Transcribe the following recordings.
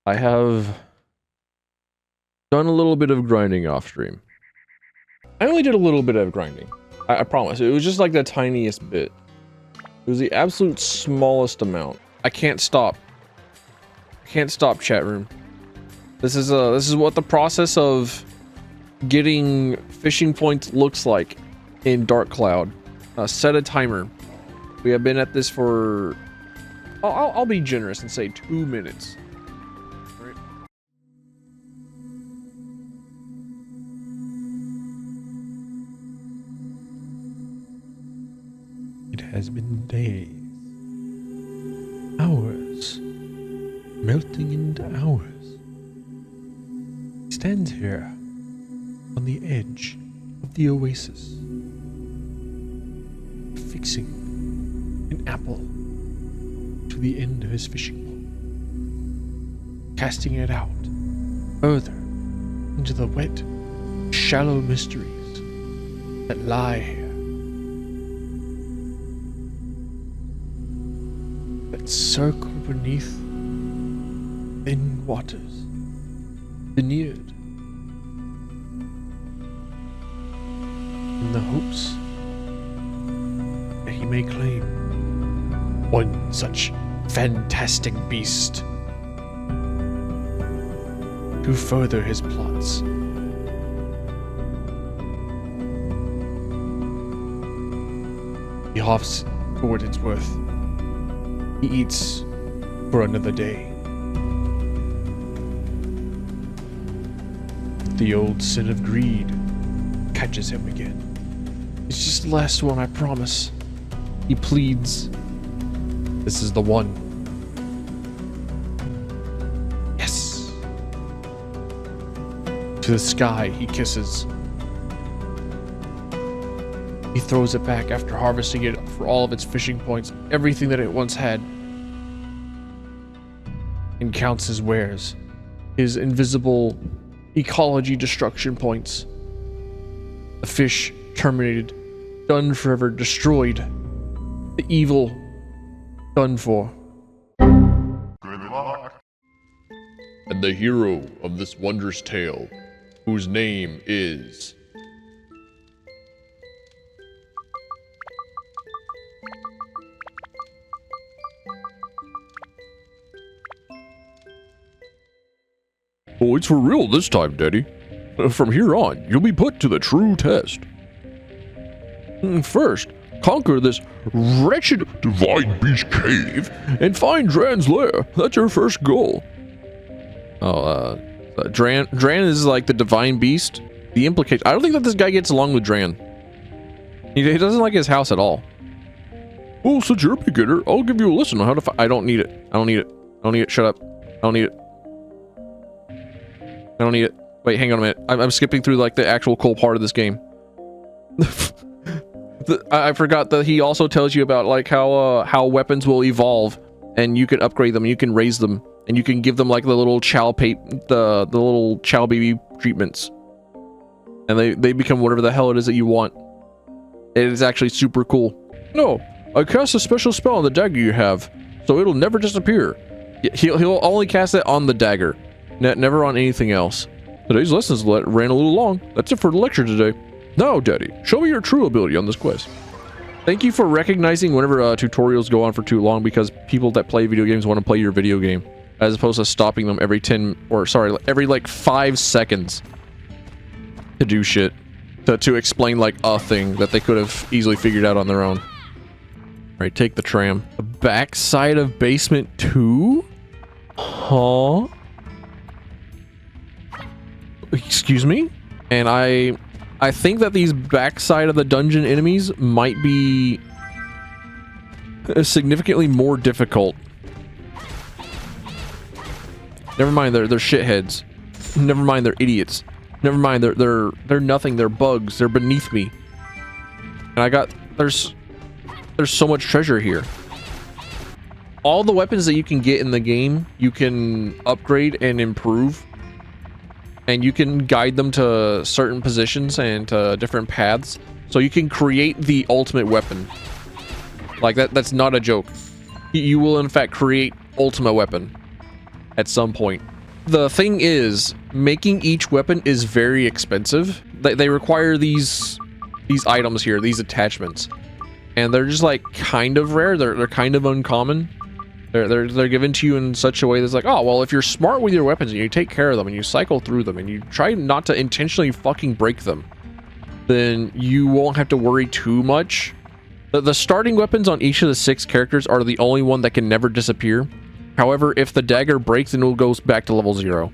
I have done a little bit of grinding off stream. I only did a little bit of grinding. I promise. It was just like the tiniest bit. It was the absolute smallest amount. I can't stop. I can't stop, chat room. This is what the process of getting fishing points looks like in Dark Cloud. Set a timer. We have been at this for... I'll be generous and say 2 minutes. Right. It has been days. Hours. Melting into hours. He stands here on the edge of the oasis, fixing an apple to the end of his fishing pole, casting it out further into the wet, shallow mysteries that lie here, that circle beneath thin waters, veneered in the hopes that he may claim one such fantastic beast to further his plots. He hops for what it's worth. He eats for another day. The old sin of greed catches him again. It's just the last one, I promise. He pleads. This is the one. Yes. To the sky he kisses. He throws it back after harvesting it for all of its fishing points, everything that it once had, and counts his wares, his invisible ecology destruction points. The fish terminated, done forever, destroyed. The evil done for. Good luck. And the hero of this wondrous tale, whose name is... Oh, it's for real this time, Daddy. From here on, you'll be put to the true test. First, conquer this wretched Divine Beast cave and find Dran's lair. That's your first goal. Oh, Dran is like the Divine Beast. The implication. I don't think that this guy gets along with Dran. He doesn't like his house at all. Well, since you're a beginner, I'll give you a lesson on how to I don't need it. I don't need it. I don't need it. Shut up. I don't need it. I don't need it. Wait, hang on a minute. I'm skipping through like the actual cool part of this game. I forgot that he also tells you about like how weapons will evolve, and you can upgrade them, you can raise them, and you can give them like the little the little chow baby treatments, and they become whatever the hell it is that you want. It is actually super cool. No, I cast a special spell on the dagger you have, so it'll never disappear. He'll only cast it on the dagger, never on anything else. Today's lessons ran a little long. That's it for the lecture today. Now, Daddy, show me your true ability on this quest. Thank you for recognizing whenever tutorials go on for too long, because people that play video games want to play your video game, as opposed to stopping them every every like 5 seconds to do shit, to explain like a thing that they could have easily figured out on their own. Right, take the tram. The backside of basement 2? Huh? Excuse me? And I think that these backside of the dungeon enemies might be significantly more difficult. Never mind, they're shitheads. Never mind, they're idiots. Never mind, they're nothing. They're bugs. They're beneath me. And there's so much treasure here. All the weapons that you can get in the game, you can upgrade and improve. And you can guide them to certain positions and to different paths. So you can create the ultimate weapon. Like that's not a joke. You will in fact create ultimate weapon at some point. the thing is, making each weapon is very expensive. They require these items here, these attachments, and they're just like kind of rare. They're kind of uncommon. They're given to you in such a way that's like, oh well, if you're smart with your weapons and you take care of them and you cycle through them and you try not to intentionally fucking break them, then you won't have to worry too much. The starting weapons on each of the 6 characters are the only one that can never disappear. However, if the dagger breaks, then it will go back to level 0.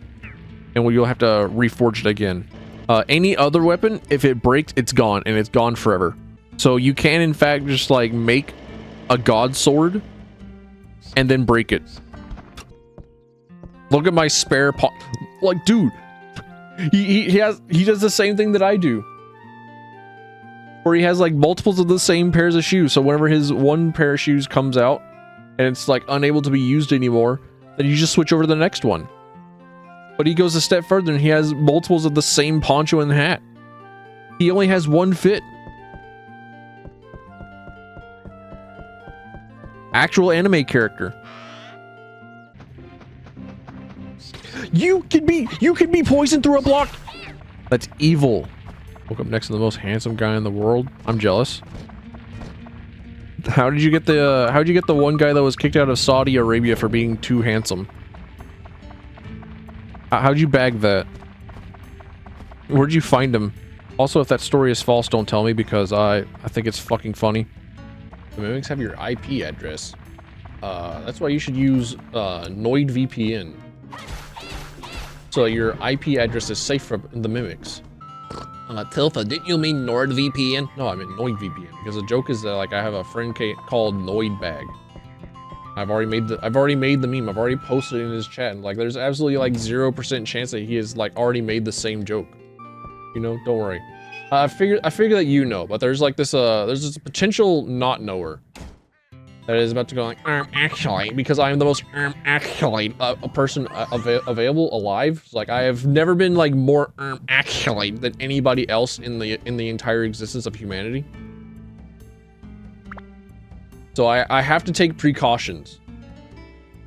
And you'll have to reforge it again. Any other weapon, if it breaks, it's gone, and it's gone forever. So you can, in fact, just like make a god sword and then break it. Look at my spare pot. Like, dude, he does the same thing that I do. Where he has like multiples of the same pairs of shoes. So whenever his one pair of shoes comes out and it's like unable to be used anymore, then you just switch over to the next one. But he goes a step further and he has multiples of the same poncho and hat. He only has one fit. Actual anime character. You can be poisoned through a block. That's evil. Woke up next to the most handsome guy in the world. I'm jealous. How'd you get the one guy that was kicked out of Saudi Arabia for being too handsome? How'd you bag that? Where'd you find him? Also, if that story is false, don't tell me because I think it's fucking funny. The mimics have your IP address. That's why you should use Noid VPN. So your IP address is safe from the mimics. Tilfa, didn't you mean NordVPN? No, I meant NoidVPN because the joke is that like I have a friend called Noidbag. I've already made the meme. I've already posted it in his chat. And like, there's absolutely like 0% chance that he has like already made the same joke. You know, don't worry. I figure that you know, but there's like this potential not knower that is about to go like actually, because I am the most actually a person available alive. Like I have never been like more actually than anybody else in the entire existence of humanity. So I have to take precautions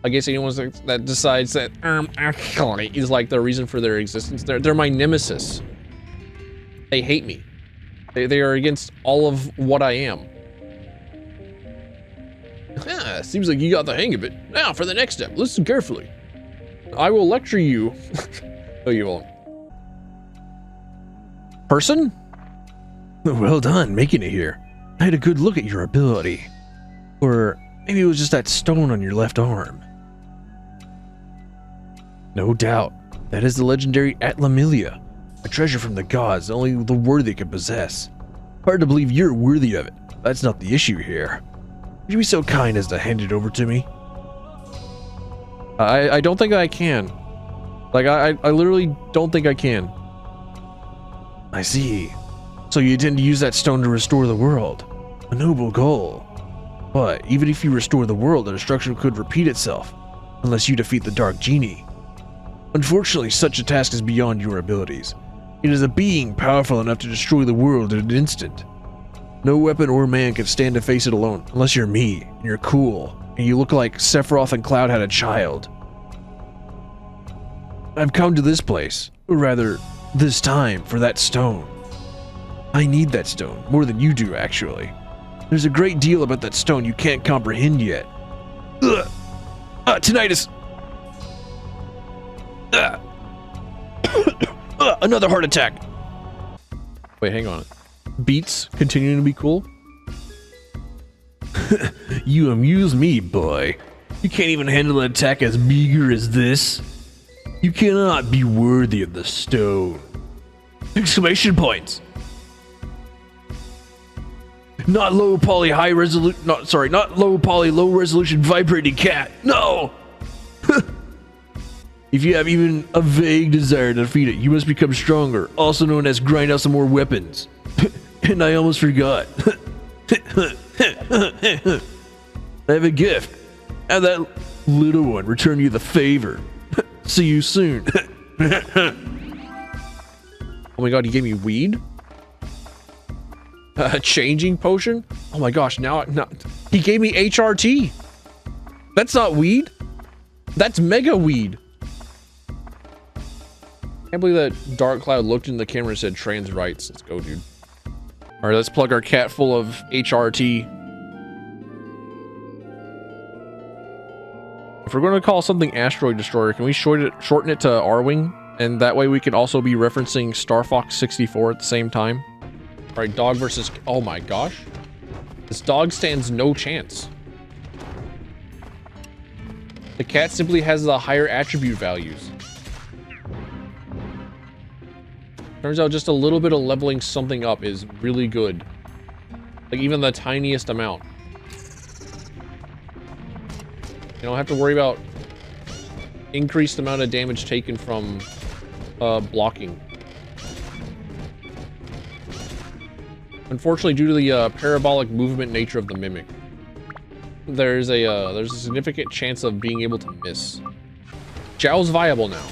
against anyone that decides that actually is like the reason for their existence. They're my nemesis. They hate me. They are against all of what I am. Yeah, seems like you got the hang of it. Now for the next step, listen carefully. I will lecture you. No, you won't. Person? Well done, making it here. I had a good look at your ability. Or maybe it was just that stone on your left arm. No doubt, that is the legendary Atlamilia, a treasure from the gods only the worthy could possess. Hard to believe you're worthy of it. That's not the issue here. Would you be so kind as to hand it over to me? I don't think I can. Like, I literally don't think I can. I see. So you intend to use that stone to restore the world. A noble goal. But even if you restore the world, the destruction could repeat itself, unless you defeat the Dark Genie. Unfortunately, such a task is beyond your abilities. It is a being powerful enough to destroy the world in an instant. No weapon or man can stand to face it alone, unless you're me, and you're cool, and you look like Sephiroth and Cloud had a child. I've come to this place, or rather, this time, for that stone. I need that stone, more than you do, actually. There's a great deal about that stone you can't comprehend yet. Ugh! Tinnitus! Another heart attack! Wait, hang on. Beats continuing to be cool? You amuse me, boy. You can't even handle an attack as meager as this. You cannot be worthy of the stone. Exclamation points! Not low poly high resolution, not low poly low resolution vibrating cat. No! If you have even a vague desire to defeat it, you must become stronger, also known as grind out some more weapons. And I almost forgot. I have a gift. Have that little one return you the favor. See you soon. Oh my god, he gave me weed? A changing potion? Oh my gosh, now he gave me HRT. That's not weed. That's mega weed. Can't believe that Dark Cloud looked in the camera and said trans rights. Let's go, dude. All right, let's plug our cat full of HRT. If we're going to call something Asteroid Destroyer, can we shorten it to R-Wing? And that way we can also be referencing Star Fox 64 at the same time. All right, dog versus... Oh my gosh. This dog stands no chance. The cat simply has the higher attribute values. Turns out just a little bit of leveling something up is really good. Like even the tiniest amount. You don't have to worry about increased amount of damage taken from blocking. Unfortunately, due to the parabolic movement nature of the Mimic, there's a significant chance of being able to miss. Zhao's viable now.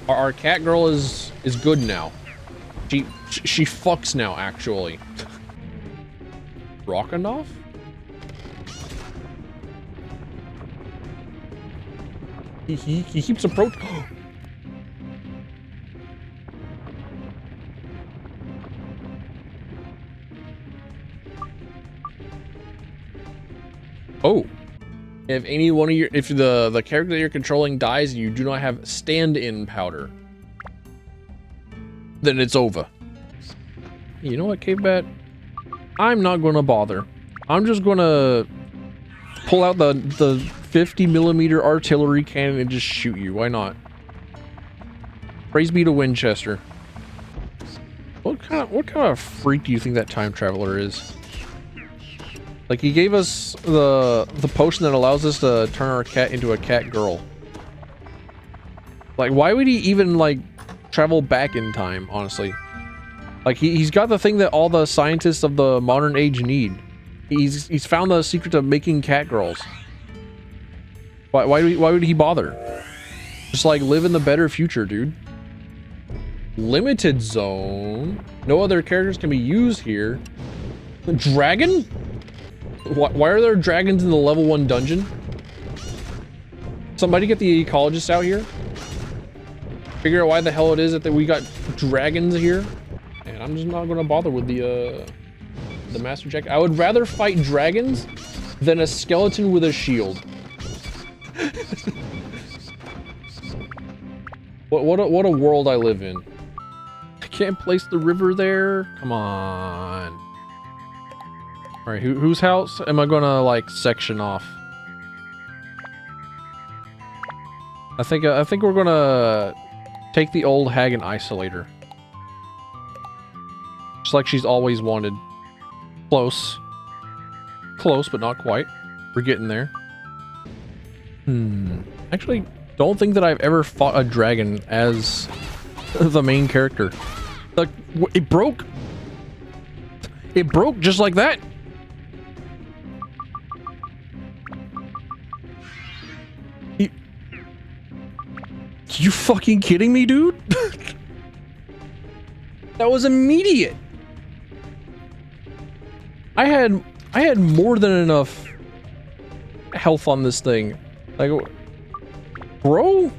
Our Catgirl is good now. She fucks now, actually. Rockanoff? He keeps approaching. Oh. If any one of your, if the character that you're controlling dies and you do not have stand-in powder, then it's over. You know what, Cave Bat? I'm not gonna bother. I'm just gonna pull out the 50mm artillery cannon and just shoot you. Why not? Praise be to Winchester. What kind of freak do you think that time traveler is? Like, he gave us the potion that allows us to turn our cat into a cat girl. Like, why would he even, like, travel back in time, honestly? Like, he's got the thing that all the scientists of the modern age need. He's found the secret of making cat girls. Why would he bother? Just, like, live in the better future, dude. Limited zone. No other characters can be used here. Dragon? Why are there dragons in the level 1 dungeon? Somebody get the ecologist out here. Figure out why the hell it is that we got dragons here. And I'm just not gonna bother with the master jack. I would rather fight dragons than a skeleton with a shield. What a world I live in. I can't place the river there. Come on. All right, whose house am I gonna like section off? I think we're gonna take the old hag and isolate her. Just like she's always wanted. Close, but not quite. We're getting there. Actually, don't think that I've ever fought a dragon as the main character. Like, it broke. It broke just like that. You fucking kidding me, dude? That was immediate. I had more than enough health on this thing. Like, bro?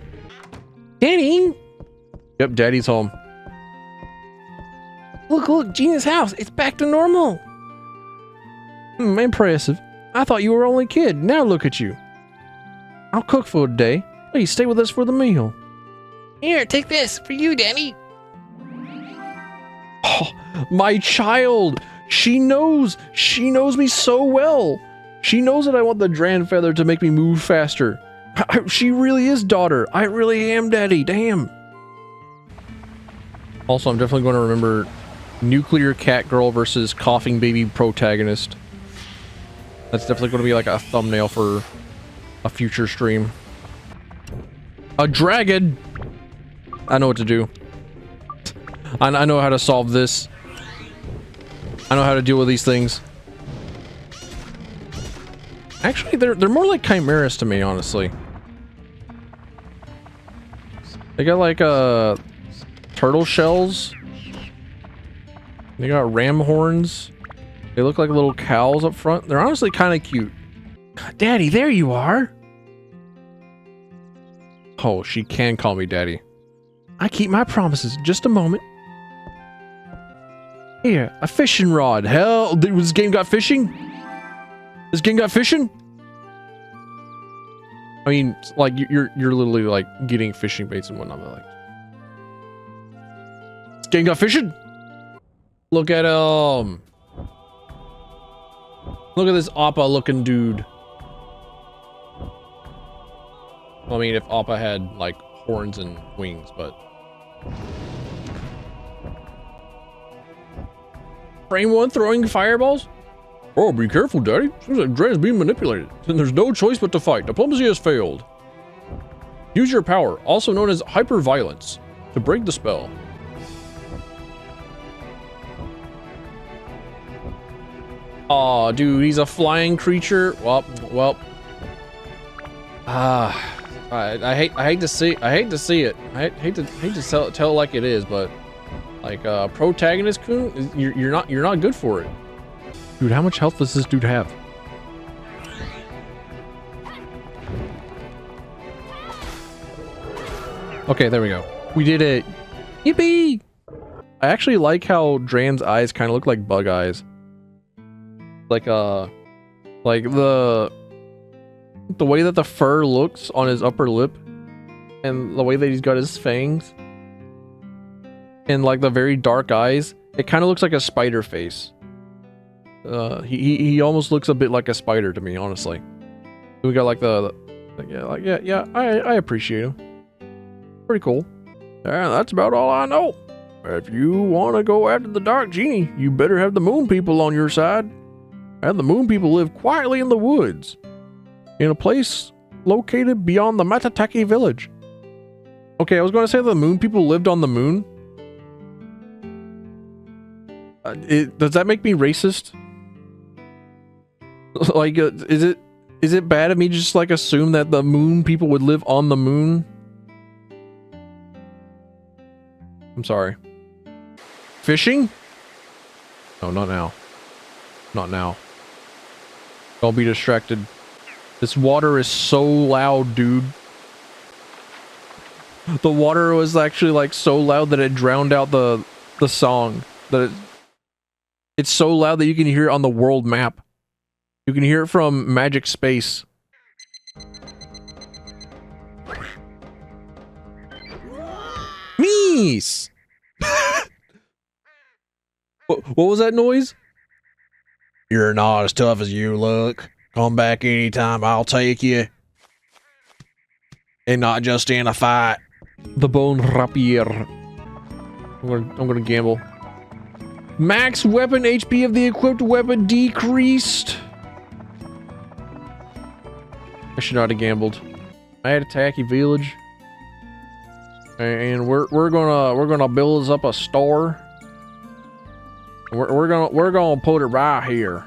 Danny? Yep, Daddy's home. Look, Gina's house. It's back to normal. Impressive. I thought you were only a kid. Now look at you. I'll cook for today. Please stay with us for the meal. Here, take this for you, Danny. Oh, my child. She knows me so well. She knows that I want the Dran Feather to make me move faster. She really is daughter. I really am daddy. Damn. Also, I'm definitely going to remember Nuclear Cat Girl versus Coughing Baby Protagonist. That's definitely going to be like a thumbnail for a future stream. A dragon! I know what to do. I know how to solve this. I know how to deal with these things. Actually, they're more like chimeras to me, honestly. They got like turtle shells. They got ram horns. They look like little cows up front. They're honestly kind of cute. Daddy, there you are. Oh, she can call me daddy. I keep my promises. Just a moment. Here, a fishing rod. Hell, this game got fishing? This game got fishing? I mean, like, you're literally, like, getting fishing baits and whatnot, but, like... This game got fishing? Look at him. Look at this Appa-looking dude. Well, I mean, if Appa had, like, horns and wings, but... Frame 1 throwing fireballs? Oh, be careful, Daddy. Seems like Dren is being manipulated. Then there's no choice but to fight. Diplomacy has failed. Use your power, also known as hyper-violence, to break the spell. Aw, dude, he's a flying creature. Well. I hate to see it. I hate to tell it like it is, but like protagonist Kun, you're not good for it. Dude, how much health does this dude have? Okay, there we go. We did it. Yippee! I actually like how Dran's eyes kind of look like bug eyes. Like the way that the fur looks on his upper lip and the way that he's got his fangs and like the very dark eyes, it kind of looks like a spider face. He almost looks a bit like a spider to me, honestly. We got like I appreciate him. Pretty cool. Yeah, that's about all I know. If you want to go after the Dark Genie, you better have the Moon People on your side. And the Moon People live quietly in the woods, in a place located beyond the Matataki village. Okay, I was going to say the Moon People lived on the moon. Does that make me racist? Like, is it bad of me just like assume that the Moon People would live on the moon? I'm sorry. Fishing? No, not now. Not now. Don't be distracted. This water is so loud, dude. The water was actually like so loud that it drowned out the song. It's so loud that you can hear it on the world map. You can hear it from Magic Space. Meese! What was that noise? You're not as tough as you look. Come back anytime, I'll take you. And not just in a fight. The bone rapier. I'm gonna gamble. Max weapon HP of the equipped weapon decreased. I should not have gambled. Mad Attacky Village. And we're gonna build us up a store. We're gonna put it right here.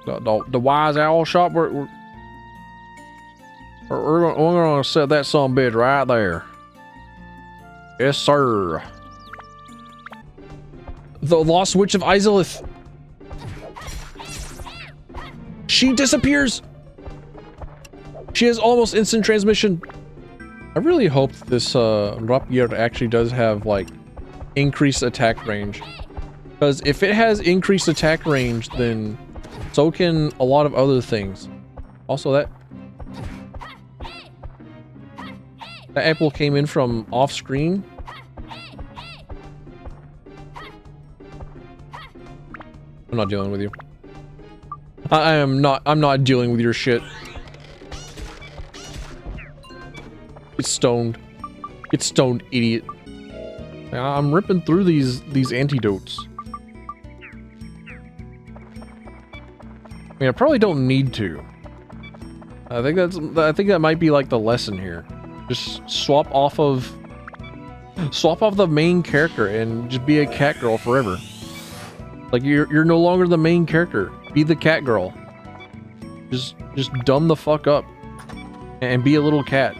The Wise Owl shop. We're gonna set that son of a bitch right there. Yes, sir. The Lost Witch of Izalith. She disappears. She has almost instant transmission. I really hope this rapier actually does have like increased attack range, because if it has increased attack range, then so can a lot of other things. Also, that apple came in from off screen. I'm not dealing with you. I'm not dealing with your shit. Get stoned. Get stoned, idiot. I'm ripping through these antidotes. I mean, I probably don't need to. I think that might be like the lesson here. Just swap off the main character and just be a Catgirl forever. Like you're no longer the main character. Be the Catgirl. Just dumb the fuck up and be a little cat.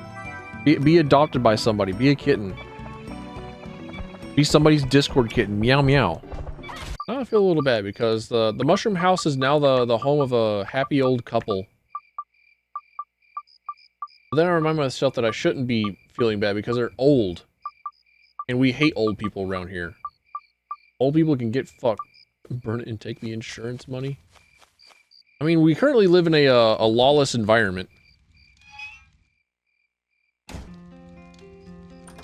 Be adopted by somebody. Be a kitten. Be somebody's Discord kitten. Meow meow. I feel a little bad because the mushroom house is now the home of a happy old couple. But then I remind myself that I shouldn't be feeling bad because they're old. And we hate old people around here. Old people can get fucked. Burn it and take the insurance money. I mean, we currently live in a lawless environment.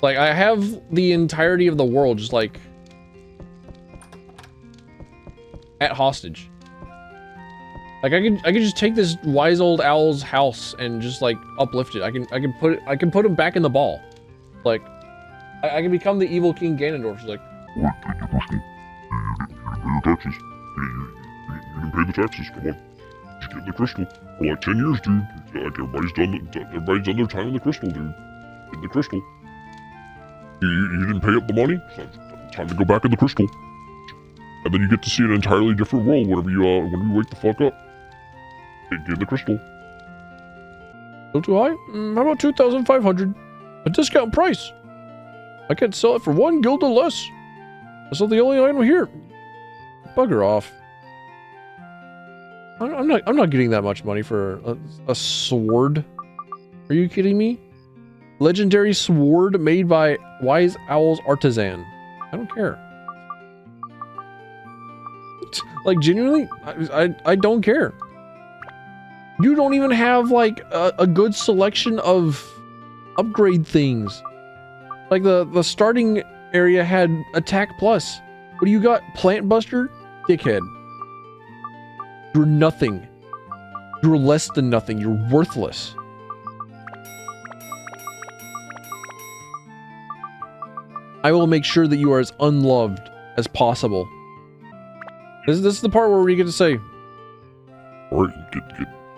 Like, I have the entirety of the world just, like, at hostage. Like, I could just take this wise old owl's house and just, like, uplift it. I can put him back in the ball. Like, I can become the evil King Ganondorf. She's like, You didn't pay the taxes. Come on, just get in the crystal for like 10 years, dude. Like everybody's done their time in the crystal, dude. Get in the crystal. You didn't pay up the money, so it's time to go back in the crystal. And then you get to see an entirely different world whenever you when you wake the fuck up. Get in the crystal. Still too high? How about 2,500? A discount price. I can't sell it for 1 guilda less. That's not the only item here. Bugger off. I'm not getting that much money for a sword. Are you kidding me? Legendary sword made by Wise Owl's Artisan. I don't care. Like, genuinely, I don't care. You don't even have, like, a good selection of upgrade things. Like, the starting area had Attack Plus. What do you got? Plant Buster? Dickhead. You're nothing. You're less than nothing. You're worthless. I will make sure that you are as unloved as possible. This is the part where we get to say, All right,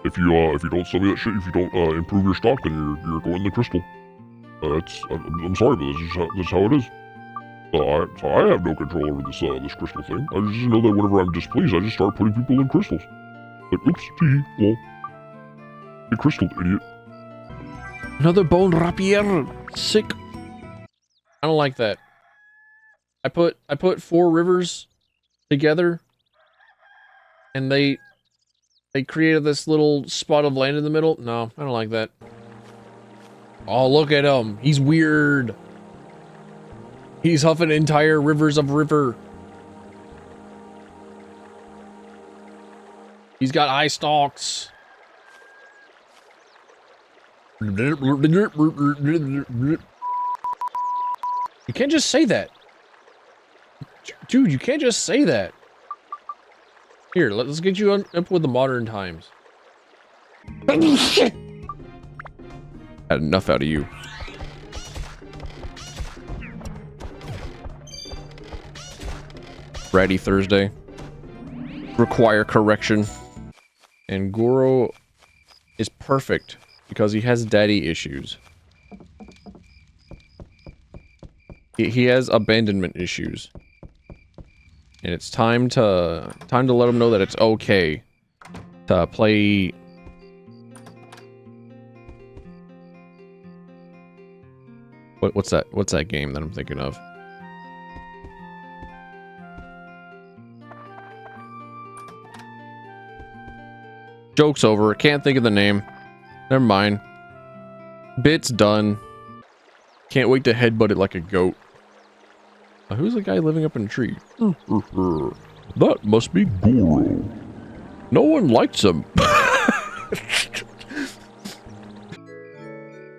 if you don't sell me that shit, if you don't improve your stock, then you're going in the crystal. I'm sorry, but this is how it is. So I have no control over this crystal thing. I just know that whenever I'm displeased, I just start putting people in crystals. Like, oops, tee, lol. Get crystal, idiot. another bone rapier. Sick. I don't like that. I put 4 rivers together, and they created this little spot of land in the middle. No, I don't like that. Oh, look at him. He's weird. He's huffing entire rivers of river. He's got eye stalks. You can't just say that. Dude, you can't just say that. Here, let's get you up with the modern times. Had enough out of you. Ratty Thursday. Require correction. And Goro is perfect because he has daddy issues. He has abandonment issues. And it's time to let him know that it's okay to play. What's that game that I'm thinking of? Joke's over. Can't think of the name. Never mind. Bit's done. Can't wait to headbutt it like a goat. Who's the guy living up in a tree? That must be Goro. No one likes him.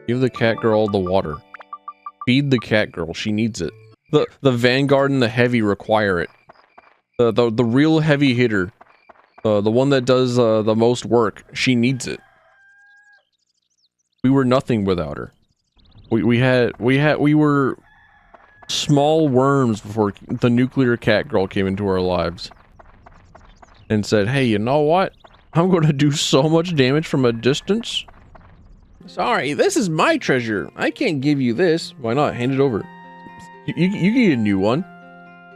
Give the Catgirl the water. Feed the Catgirl. She needs it. The Vanguard and the Heavy require it. The real heavy hitter. The one that does the most work. She needs it. We were nothing without her. We were small worms before the nuclear Catgirl came into our lives. And said, hey, you know what? I'm gonna do so much damage from a distance. Sorry, this is my treasure. I can't give you this. Why not? Hand it over. You get a new one.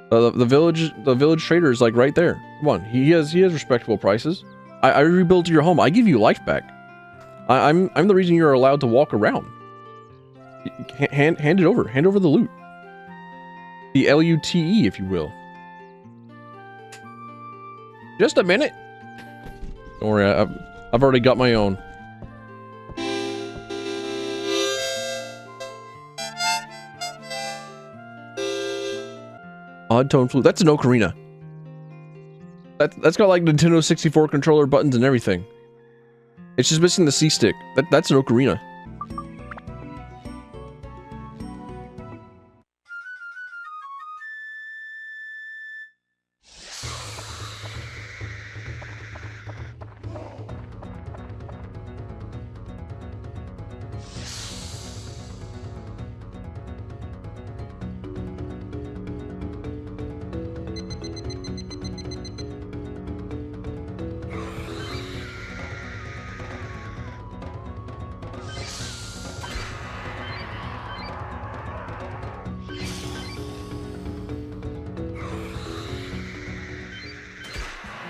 The village trader is like right there. Come on, he has respectable prices. I rebuilt your home. I give you life back. I'm the reason you're allowed to walk around. Hand it over. Hand over the loot. The LUTE, if you will. Just a minute. Don't worry, I've already got my own. Odd tone flute. That's an ocarina. That's got like Nintendo 64 controller buttons and everything. It's just missing the C stick. That's an ocarina.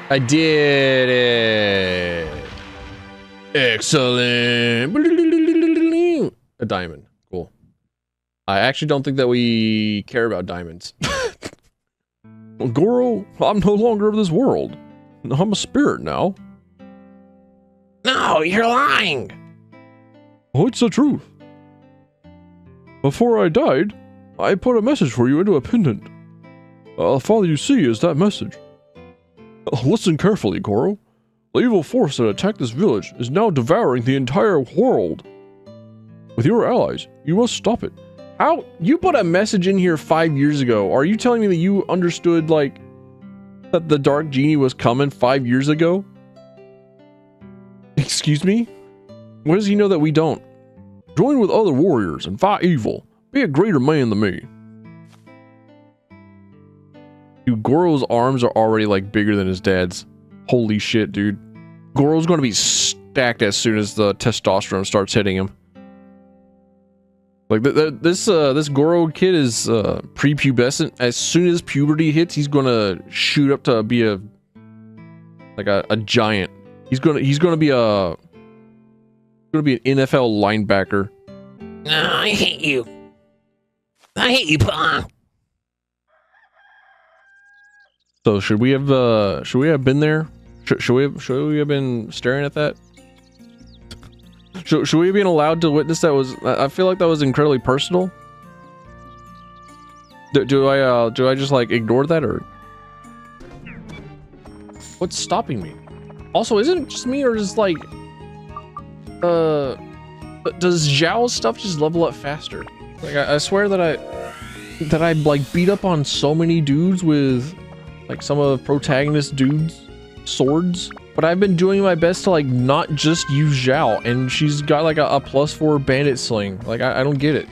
I did it. Excellent. A diamond. Cool. I actually don't think that we care about diamonds. Well, Goro, I'm no longer of this world. I'm a spirit now. No, you're lying. Oh, it's the truth. Before I died, I put a message for you into a pendant. The father you see is that message. Listen carefully, Goro. The evil force that attacked this village is now devouring the entire world. With your allies, you must stop it. How? You put a message in here 5 years ago. Are you telling me that you understood, like, that the Dark Genie was coming 5 years ago? Excuse me? What does he know that we don't? Join with other warriors and fight evil. Be a greater man than me. Dude, Goro's arms are already, like, bigger than his dad's. Holy shit, dude. Goro's gonna be stacked as soon as the testosterone starts hitting him. Like, this Goro kid is, prepubescent. As soon as puberty hits, he's gonna shoot up to be a giant. He's gonna be an NFL linebacker. No, I hate you. I hate you, Pa. So should we have been there? Should we have been staring at that? Should we have been allowed to witness that? I feel like that was incredibly personal. Do I just like ignore that, or what's stopping me? Also, isn't it just me, or is like does Zhao's stuff just level up faster? Like I swear that I like beat up on so many dudes with like some of the protagonist dudes' swords, but I've been doing my best to like not just use Zhao, and she's got like a +4 bandit sling. Like I don't get it.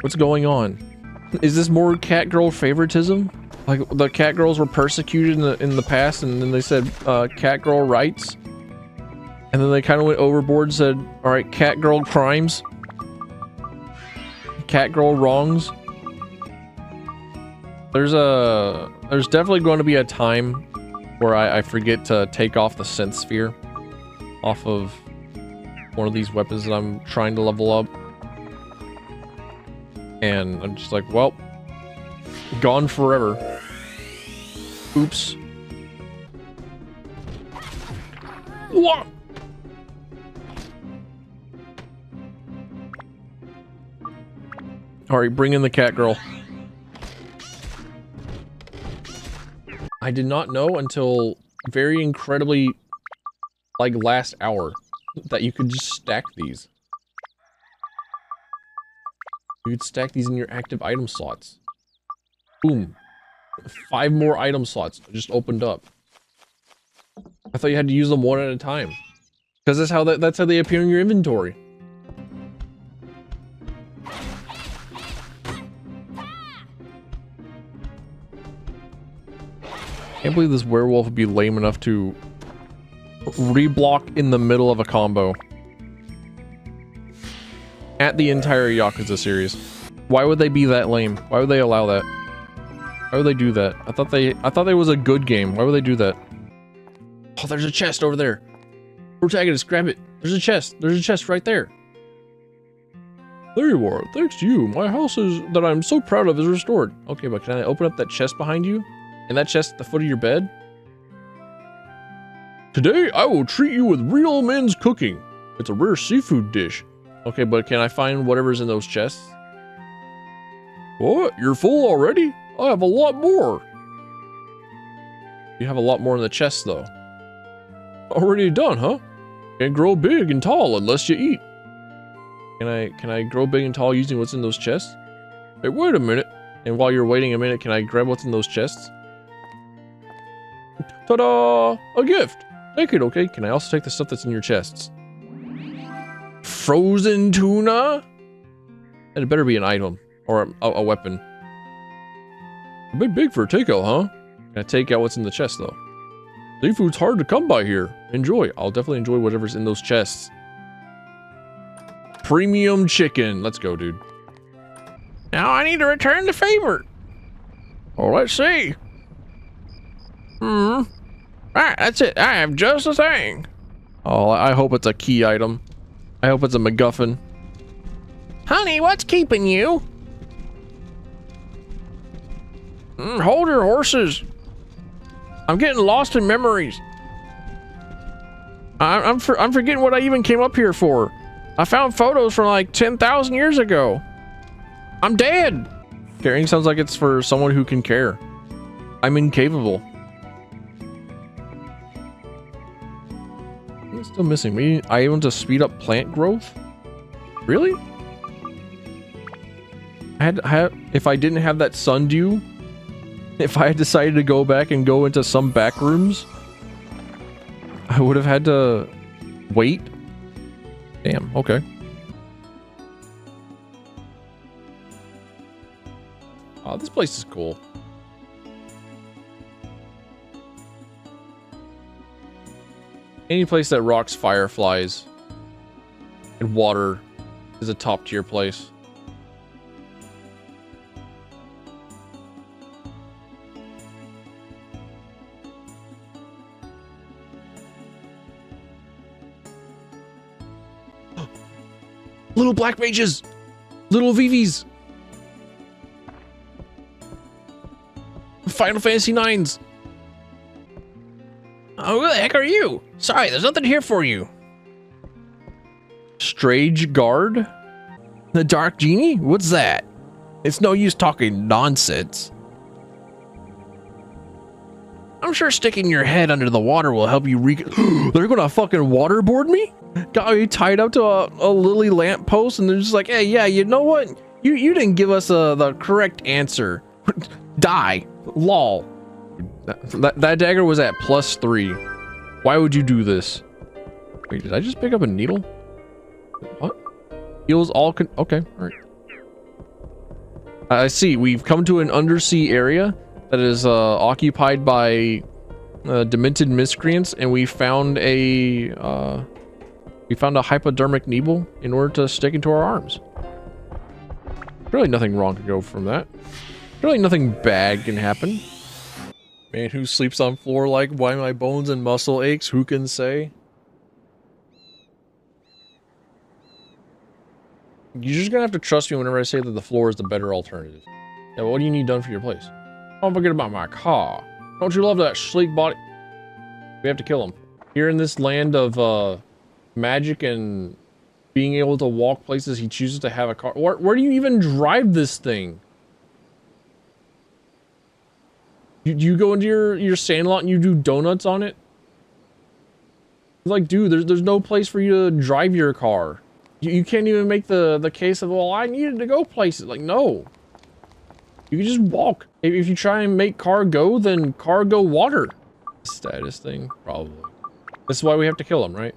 What's going on? Is this more Catgirl favoritism? Like the Catgirls were persecuted in the past, and then they said Catgirl rights, and then they kind of went overboard and said, all right, Catgirl crimes, Catgirl wrongs. There's definitely going to be a time where I forget to take off the synth sphere off of one of these weapons that I'm trying to level up. And I'm just like, well, gone forever. Oops. What? Alright, bring in the Catgirl. I did not know until very incredibly, like, last hour that you could just stack these. You could stack these in your active item slots. Boom. 5 more item slots just opened up. I thought you had to use them one at a time. Because that's how they appear in your inventory. Can't believe this werewolf would be lame enough to reblock in the middle of a combo at the entire Yakuza series. Why would they be that lame? Why would they allow that? Why would they do that? I thought they was a good game. Why would they do that? Oh, there's a chest over there. Protagonist, grab it. There's a chest. There's a chest right there. There you are. Thanks to you, my house that I'm so proud of is restored. Okay, but can I open up that chest behind you? And that chest at the foot of your bed? Today, I will treat you with real men's cooking. It's a rare seafood dish. Okay, but can I find whatever's in those chests? What? You're full already? I have a lot more. You have a lot more in the chest, though. Already done, huh? Can't grow big and tall unless you eat. Can I grow big and tall using what's in those chests? Hey, wait a minute. And while you're waiting a minute, can I grab what's in those chests? Ta-da! A gift! Take it, okay? Can I also take the stuff that's in your chests? Frozen tuna? It better be an item. Or a weapon. A bit big for a takeout, huh? Can I take out what's in the chest, though? Seafood's hard to come by here. Enjoy. I'll definitely enjoy whatever's in those chests. Premium chicken. Let's go, dude. Now I need to return the favor. Oh, let's see. Alright, that's it. I have just the thing. Oh, I hope it's a key item. I hope it's a MacGuffin. Honey, what's keeping you? Hold your horses. I'm getting lost in memories. I'm forgetting what I even came up here for. I found photos from like 10,000 years ago. I'm dead. Caring sounds like it's for someone who can care. I'm incapable. What's still missing? We need items to speed up plant growth? Really? If I didn't have that sundew, if I had decided to go back and go into some back rooms, I would have had to wait. Damn, okay. Oh, this place is cool. Any place that rocks fireflies and water is a top tier place. Little black mages! Little VVs! Final Fantasy 9s! Oh, who the heck are you? Sorry, there's nothing here for you. Strange Guard? The Dark Genie? What's that? It's no use talking nonsense. I'm sure sticking your head under the water will help you They're gonna fucking waterboard me? Got me tied up to a lily lamppost and they're just like, hey, yeah, you know what? You didn't give us the correct answer. Die. Lol. That dagger was at +3. Why would you do this? Wait, did I just pick up a needle? What? Heals all okay, alright. I see, we've come to an undersea area that is occupied by demented miscreants, and we found a hypodermic needle in order to stick into our arms. Really nothing wrong can go from that. Really nothing bad can happen. Man who sleeps on floor like why my bones and muscle aches, who can say? You're just gonna have to trust me whenever I say that the floor is the better alternative. Yeah, what do you need done for your place? Don't forget about my car. Don't you love that sleek body? We have to kill him. Here in this land of magic and being able to walk places, he chooses to have a car. Where do you even drive this thing? You go into your sandlot and you do donuts on it? Like, dude, there's no place for you to drive your car. You can't even make the case of, well, I needed to go places. Like, no. You can just walk. If you try and make car go, then car go water. Status thing? Probably. This is why we have to kill him, right?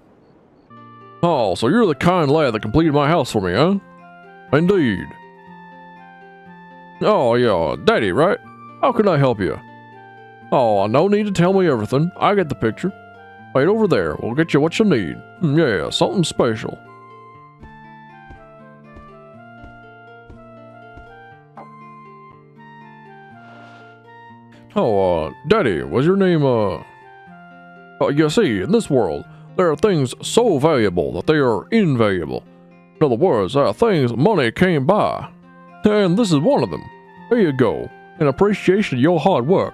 Oh, so you're the kind lad that completed my house for me, huh? Indeed. Oh, yeah, Daddy, right? How can I help you? Oh, no need to tell me everything. I get the picture. Wait over there. We'll get you what you need. Yeah, something special. Oh, Daddy, was your name, you see, in this world, there are things so valuable that they are invaluable. In other words, there are things money can't buy. And this is one of them. There you go. In appreciation of your hard work.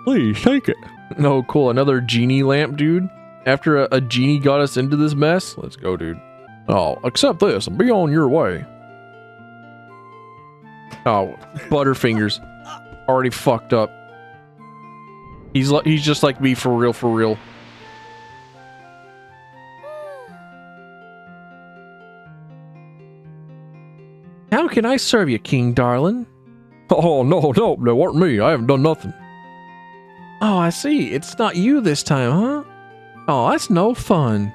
Please take it. Oh, cool. Another genie lamp, dude. After a genie got us into this mess. Let's go, dude. Oh, accept this and be on your way. Oh, Butterfingers. already fucked up. He's just like me for real, for real. How can I serve you, King Darling? Oh, no, that weren't me. I haven't done nothing. Oh, I see. It's not you this time, huh? Oh, that's no fun.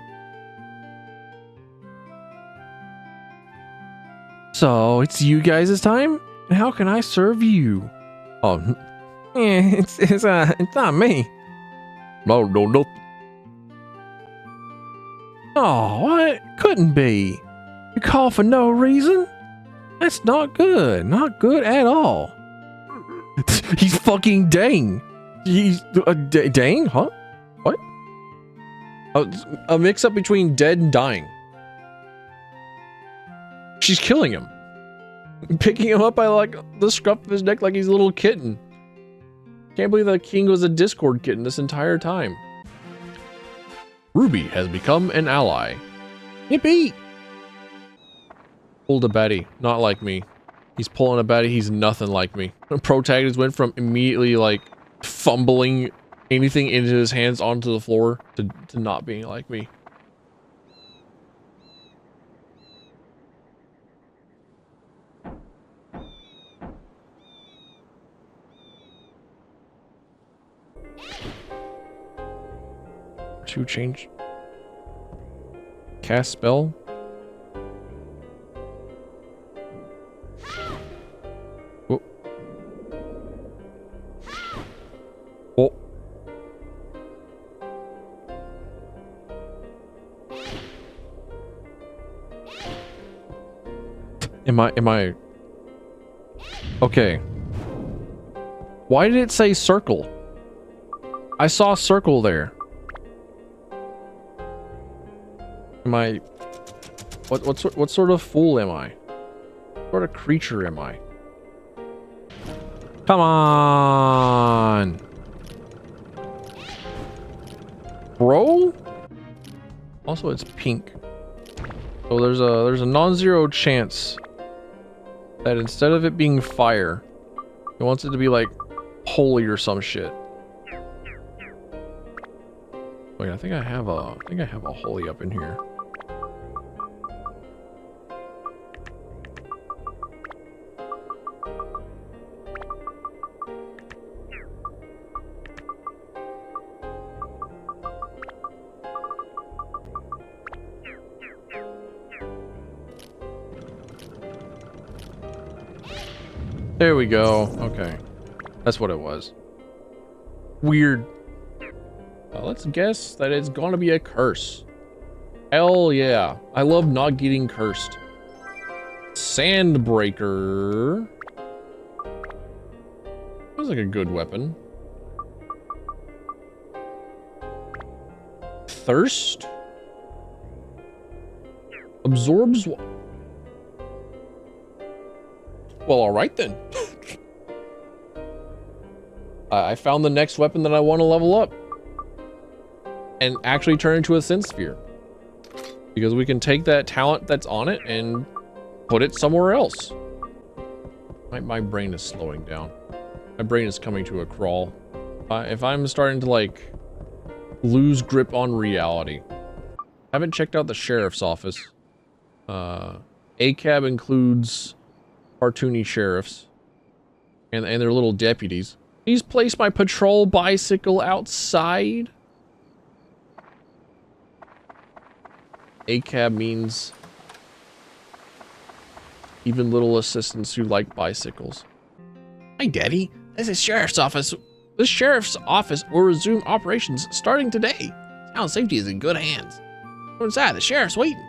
So, it's you guys' time? How can I serve you? Oh, It's not me. no, nothing. Oh, what? Couldn't be. You call for no reason? That's not good. Not good at all. He's fucking dang. He's dang, huh? What? A mix-up between dead and dying. She's killing him. Picking him up by, like, the scruff of his neck like he's a little kitten. Can't believe the king was a Discord kitten this entire time. Ruby has become an ally. Yippee! Pulled a Betty, not like me. He's pulling a Betty, he's nothing like me. Protagonist went from immediately, like, fumbling anything into his hands onto the floor to not being like me. To change. Cast spell. Oh. Oh. Am I okay? Why did it say circle? I saw a circle there. Am I... What sort of fool am I? What sort of creature am I? Come on! Bro? Also, it's pink. So there's a non-zero chance that instead of it being fire, it wants it to be like holy or some shit. Wait, I think I have a holy up in here. There we go. Okay. That's what it was. Weird. Let's guess that it's gonna be a curse. Hell yeah. I love not getting cursed. Sandbreaker. Feels like a good weapon. Thirst. Absorbs. Well, alright then. I found the next weapon that I want to level up. And actually turn into a synth sphere. Because we can take that talent that's on it and put it somewhere else. My brain is slowing down. My brain is coming to a crawl. If I'm starting to, like, lose grip on reality. I haven't checked out the sheriff's office. ACAB includes cartoony sheriffs and their little deputies. Please place my patrol bicycle outside. ACAB means even little assistants who like bicycles. Hi, Daddy. This is Sheriff's Office. The Sheriff's Office will resume operations starting today. Town safety is in good hands. Go inside. The Sheriff's waiting.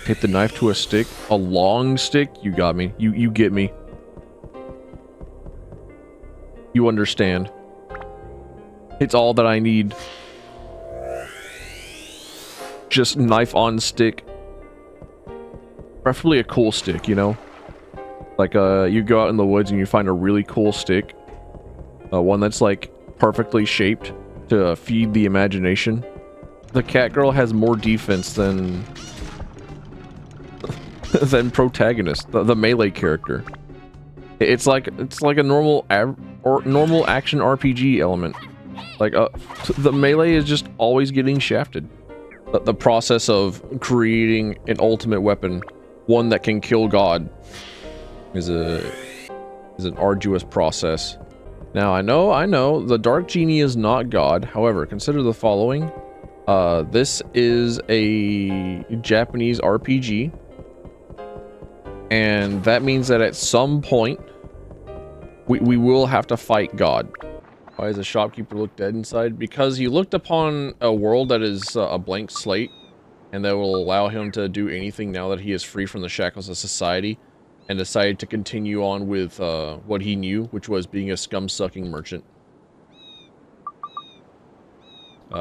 Hit the knife to a stick. A long stick? You got me. You get me. You understand. It's all that I need. Just knife on stick. Preferably a cool stick, you know? Like, you go out in the woods and you find a really cool stick. one that's like perfectly shaped to feed the imagination. The Catgirl has more defense than than protagonist, the melee character. It's like a normal normal action RPG element. Like the melee is just always getting shafted. The process of creating an ultimate weapon, one that can kill God, is an arduous process. Now I know the Dark Genie is not God. However, consider the following: this is a Japanese RPG, and that means that at some point we will have to fight God. Why does the shopkeeper look dead inside? Because he looked upon a world that is a blank slate, and that will allow him to do anything now that he is free from the shackles of society, and decided to continue on with what he knew, which was being a scum-sucking merchant.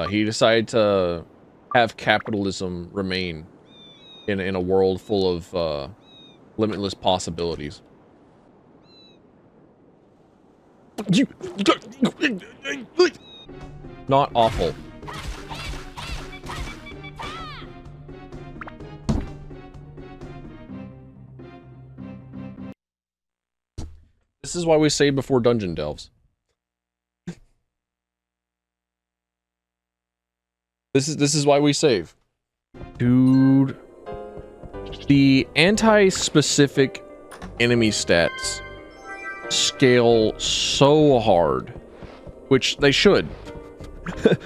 He decided to have capitalism remain in a world full of limitless possibilities. Not awful. This is why we save before dungeon delves. This is why we save. Dude. The anti-specific enemy stats scale so hard, which they should.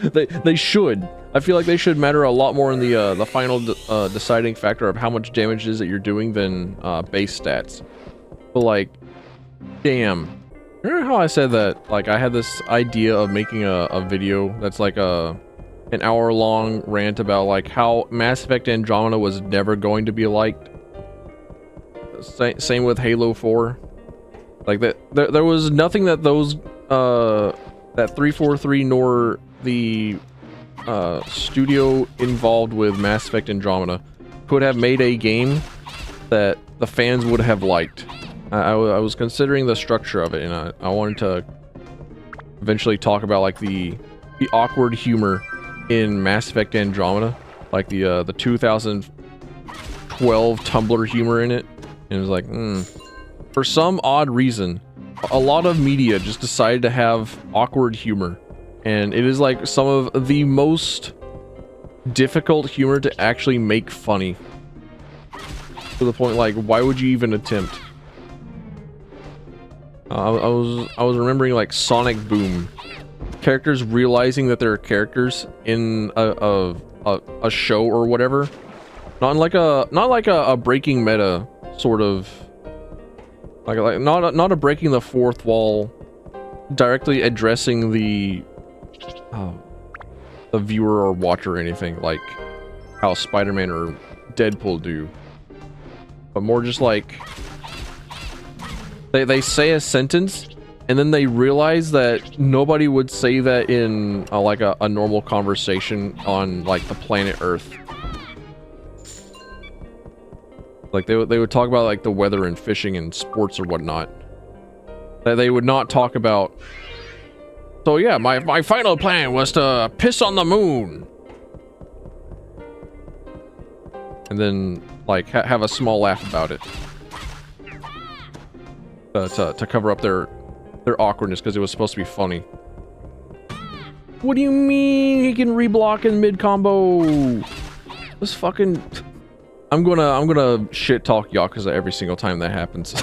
they should. I feel like they should matter a lot more in the final deciding factor of how much damage it is that you're doing than base stats. But like, damn. Remember how I said that like I had this idea of making a video that's like an hour-long rant about like how Mass Effect Andromeda was never going to be liked? Same with Halo 4. Like that, there was nothing that those that 343 nor the studio involved with Mass Effect Andromeda could have made a game that the fans would have liked. I was considering the structure of it, and I wanted to eventually talk about like the awkward humor in Mass Effect Andromeda, like the 2012 Tumblr humor in it, and it was like, for some odd reason, a lot of media just decided to have awkward humor, and it is like some of the most difficult humor to actually make funny. To the point, like, why would you even attempt? I was remembering like Sonic Boom, characters realizing that they're characters in a show or whatever, not like a breaking meta sort of. Like not a breaking the fourth wall, directly addressing the viewer or watcher or anything like how Spider-Man or Deadpool do, but more just like they say a sentence and then they realize that nobody would say that in like a normal conversation on like the planet Earth. Like they would talk about like the weather and fishing and sports or whatnot. That they would not talk about. So yeah, my final plan was to piss on the moon. And then like have a small laugh about it. To cover up their awkwardness because it was supposed to be funny. What do you mean he can reblock in mid combo? This fucking. I'm gonna shit talk Yakuza every single time that happens.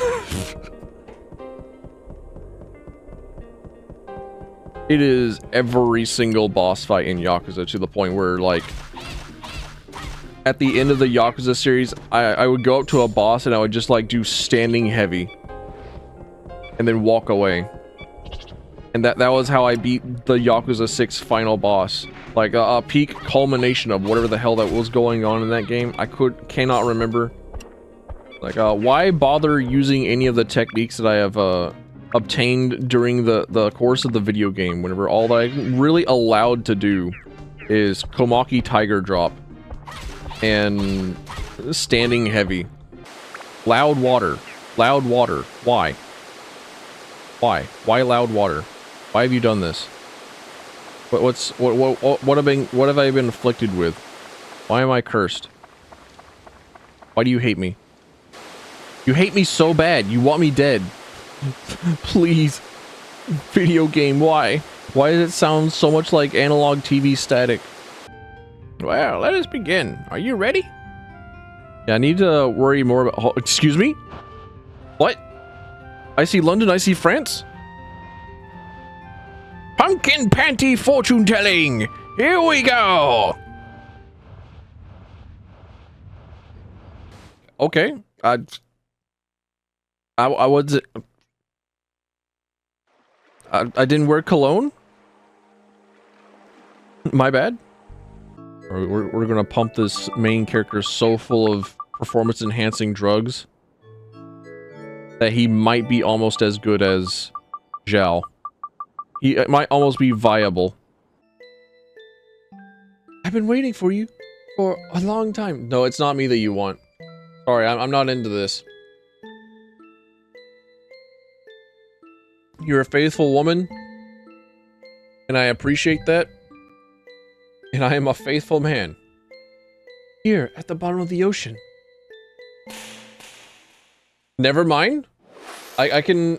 It is every single boss fight in Yakuza to the point where like at the end of the Yakuza series, I would go up to a boss and I would just like do standing heavy and then walk away. And that was how I beat the Yakuza 6 final boss. Like a peak culmination of whatever the hell that was going on in that game. I cannot remember. Like why bother using any of the techniques that I have obtained during the course of the video game, whenever all that I'm really allowed to do is Komaki Tiger Drop and standing heavy. Loud water. Why? Why loud water? Why have you done this? What have I been afflicted with? Why am I cursed? Why do you hate me? You hate me so bad. You want me dead. Please. Video game, why? Why does it sound so much like analog TV static? Well, let us begin. Are you ready? Yeah, I need to worry more about... Oh, excuse me? What? I see London, I see France? Pumpkin panty fortune telling. Here we go. Okay. I was... I didn't wear cologne? My bad? We're gonna pump this main character so full of performance-enhancing drugs that he might be almost as good as Zhao. He might almost be viable. I've been waiting for you for a long time. No, it's not me that you want. Sorry, I'm not into this. You're a faithful woman, and I appreciate that. And I am a faithful man. Here, at the bottom of the ocean. Never mind. I can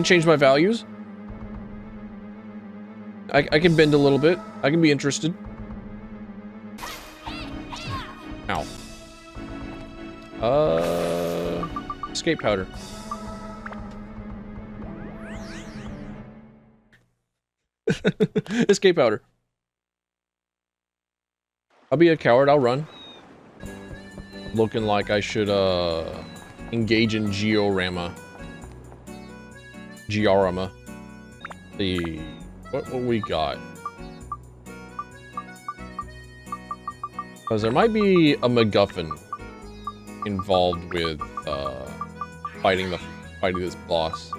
change my values. I can bend a little bit. I can be interested. Ow. Escape powder. Escape powder. I'll be a coward, I'll run. Looking like I should engage in Georama. The what we got? Because there might be a MacGuffin involved with fighting this boss.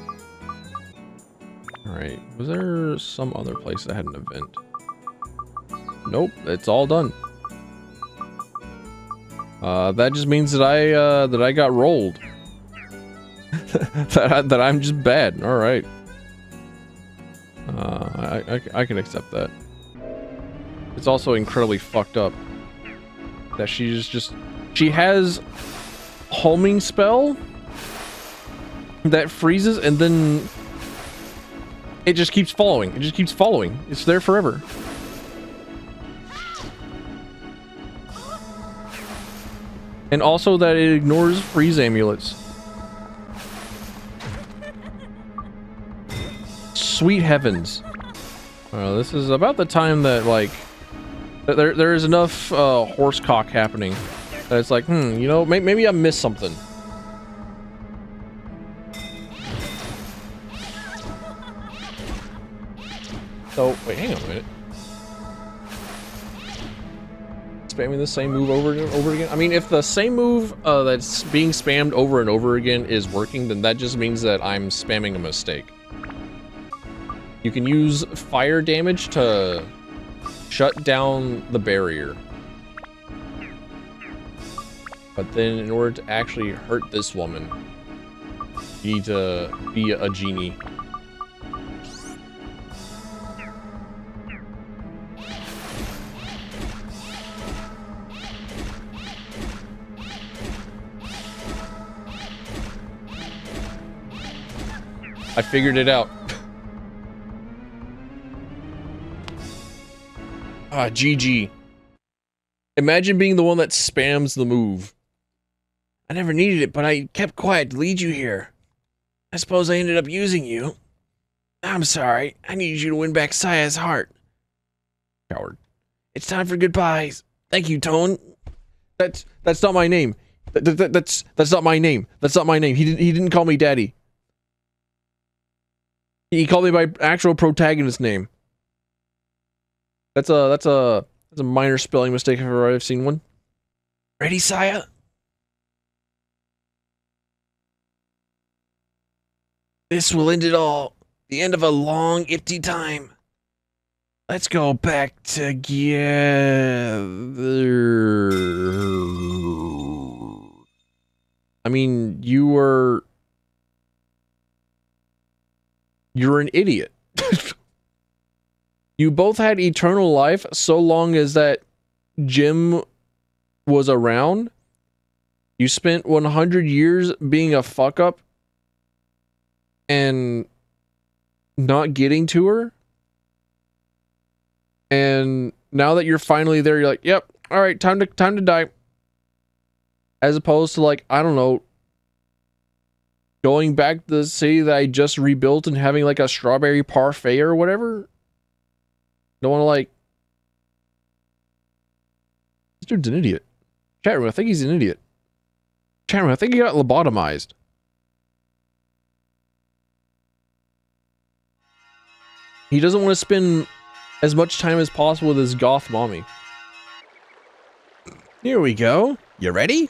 Alright, was there some other place that had an event? Nope, it's all done. That just means that I got rolled. that I'm just bad. All right. I can accept that. It's also incredibly fucked up that she has homing spell that freezes and then it just keeps following. It just keeps following. It's there forever. And also that it ignores freeze amulets. Sweet heavens. This is about the time that, like, there is enough horsecock happening that it's like, you know, maybe I missed something. So, wait, hang on a minute. Spamming the same move over and over again? I mean, if the same move that's being spammed over and over again is working, then that just means that I'm spamming a mistake. You can use fire damage to shut down the barrier. But then in order to actually hurt this woman, you need to be a genie. I figured it out. GG. Imagine being the one that spams the move. I never needed it, but I kept quiet to lead you here. I suppose I ended up using you. I'm sorry. I needed you to win back Saya's heart. Coward. It's time for goodbyes. Thank you, Tone. That's not my name. That's not my name. That's not my name. He didn't call me Daddy. He called me my actual protagonist name. That's a minor spelling mistake if ever I've seen one. Ready, Saya? This will end it all. The end of a long, empty time. Let's go back together. I mean, you were... You're an idiot. You both had eternal life so long as that Jim was around. You spent 100 years being a fuck up and not getting to her. And now that you're finally there, you're like, yep, all right, time to die. As opposed to, like, I don't know, going back to the city that I just rebuilt and having like a strawberry parfait or whatever. Don't want to, like... This dude's an idiot. Chat room, I think he's an idiot. Chat room, I think he got lobotomized. He doesn't want to spend as much time as possible with his goth mommy. Here we go. You ready?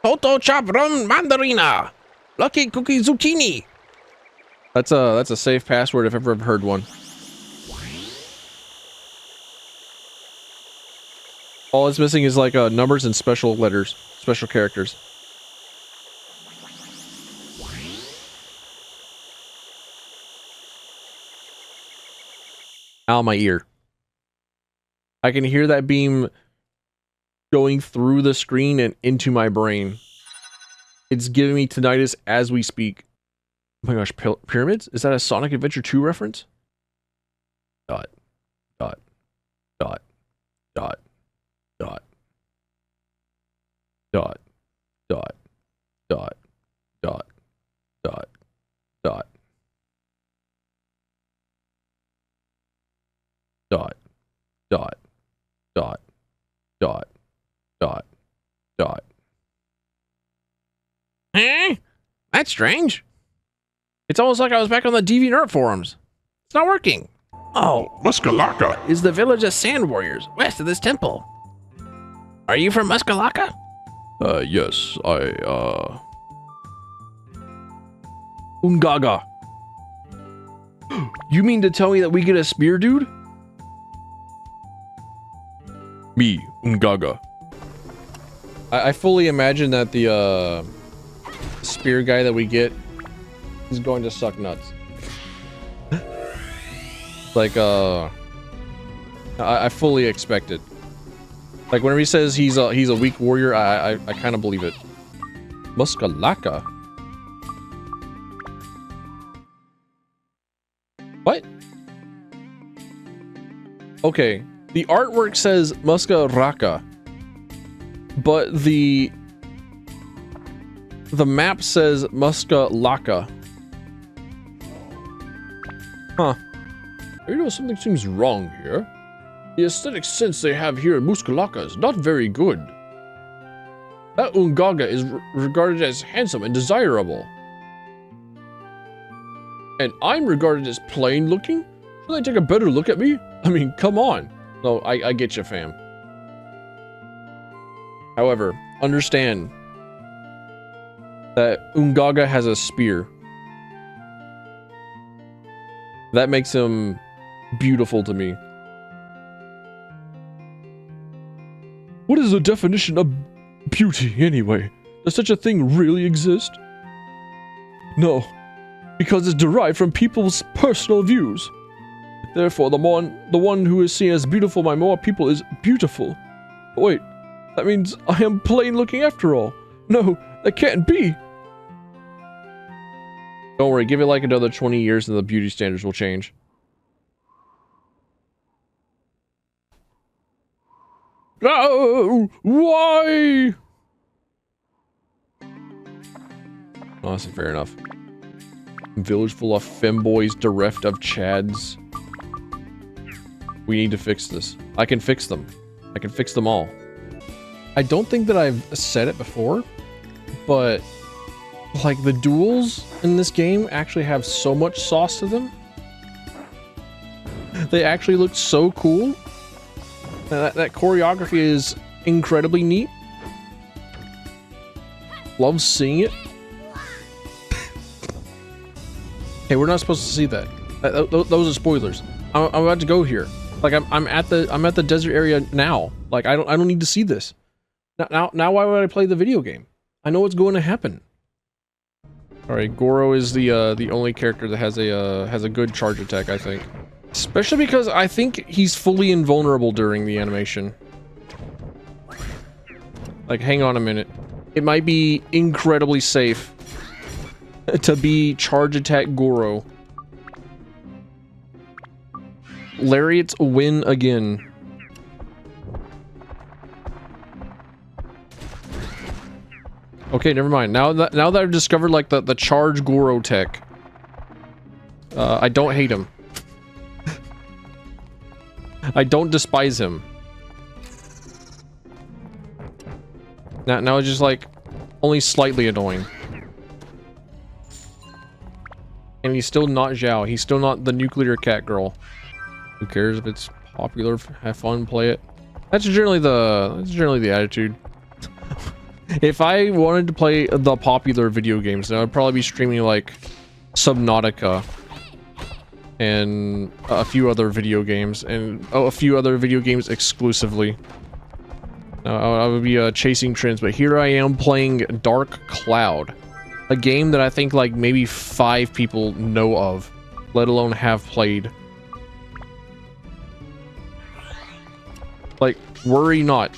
Toto chop rum mandarina. Lucky cookie zucchini. That's a safe password if I've ever heard one. All it's missing is like numbers and special letters, special characters. Ow, my ear. I can hear that beam going through the screen and into my brain. It's giving me tinnitus as we speak. Oh my gosh, pyramids? Is that a Sonic Adventure 2 reference? Dot. Dot. Dot. Dot. Dot. Dot. Dot. Dot. Dot. Dot. Dot. Dot. Dot. Dot. Dot. Dot. Dot. Huh? That's strange. It's almost like I was back on the DeviantArt forums. It's not working. Oh, Muskalaka. Is the village of Sand Warriors west of this temple? Are you from Muskalaka? Yes, Ungaga. You mean to tell me that we get a spear, dude? Me, Ungaga. I fully imagine that the spear guy that we get is going to suck nuts. Like, I fully expect it. Like, whenever he says he's a weak warrior, I kind of believe it. Muskalaka. What? Okay, the artwork says Muskaraka, but the map says Muskalaka. Huh. You know, something seems wrong here. The aesthetic sense they have here in Muskalaka is not very good. That Ungaga is regarded as handsome and desirable. And I'm regarded as plain looking? Should they take a better look at me? I mean, come on. No, I get you, fam. However, understand that Ungaga has a spear. That makes him beautiful to me. What is the definition of beauty, anyway? Does such a thing really exist? No, because it's derived from people's personal views. Therefore, the one who is seen as beautiful by more people is beautiful. Wait, that means I am plain looking after all. No, that can't be. Don't worry, give it like another 20 years and the beauty standards will change. No! Why? Honestly, fair enough. Village full of femboys bereft of chads. We need to fix this. I can fix them. I can fix them all. I don't think that I've said it before, but like the duels in this game actually have so much sauce to them. They actually look so cool. That choreography is incredibly neat. Love seeing it. Hey, we're not supposed to see that. Those are spoilers. I'm about to go here. Like I'm at the desert area now. Like I don't need to see this. Now why would I play the video game? I know what's going to happen. Alright, Goro is the only character that has a good charge attack, I think. Especially because I think he's fully invulnerable during the animation. Like, hang on a minute. It might be incredibly safe to be charge attack Goro. Lariats win again. Okay, never mind. Now that I've discovered like the charge Goro tech, I don't hate him. I don't despise him. Now it's just like only slightly annoying. And he's still not Zhao. He's still not the nuclear Catgirl. Who cares if it's popular? Have fun, play it. That's generally the attitude. If I wanted to play the popular video games, then I'd probably be streaming like Subnautica and a few other video games, and a few other video games exclusively. I would be chasing trends, but here I am playing Dark Cloud, a game that I think like maybe 5 people know of, let alone have played. Like, worry not.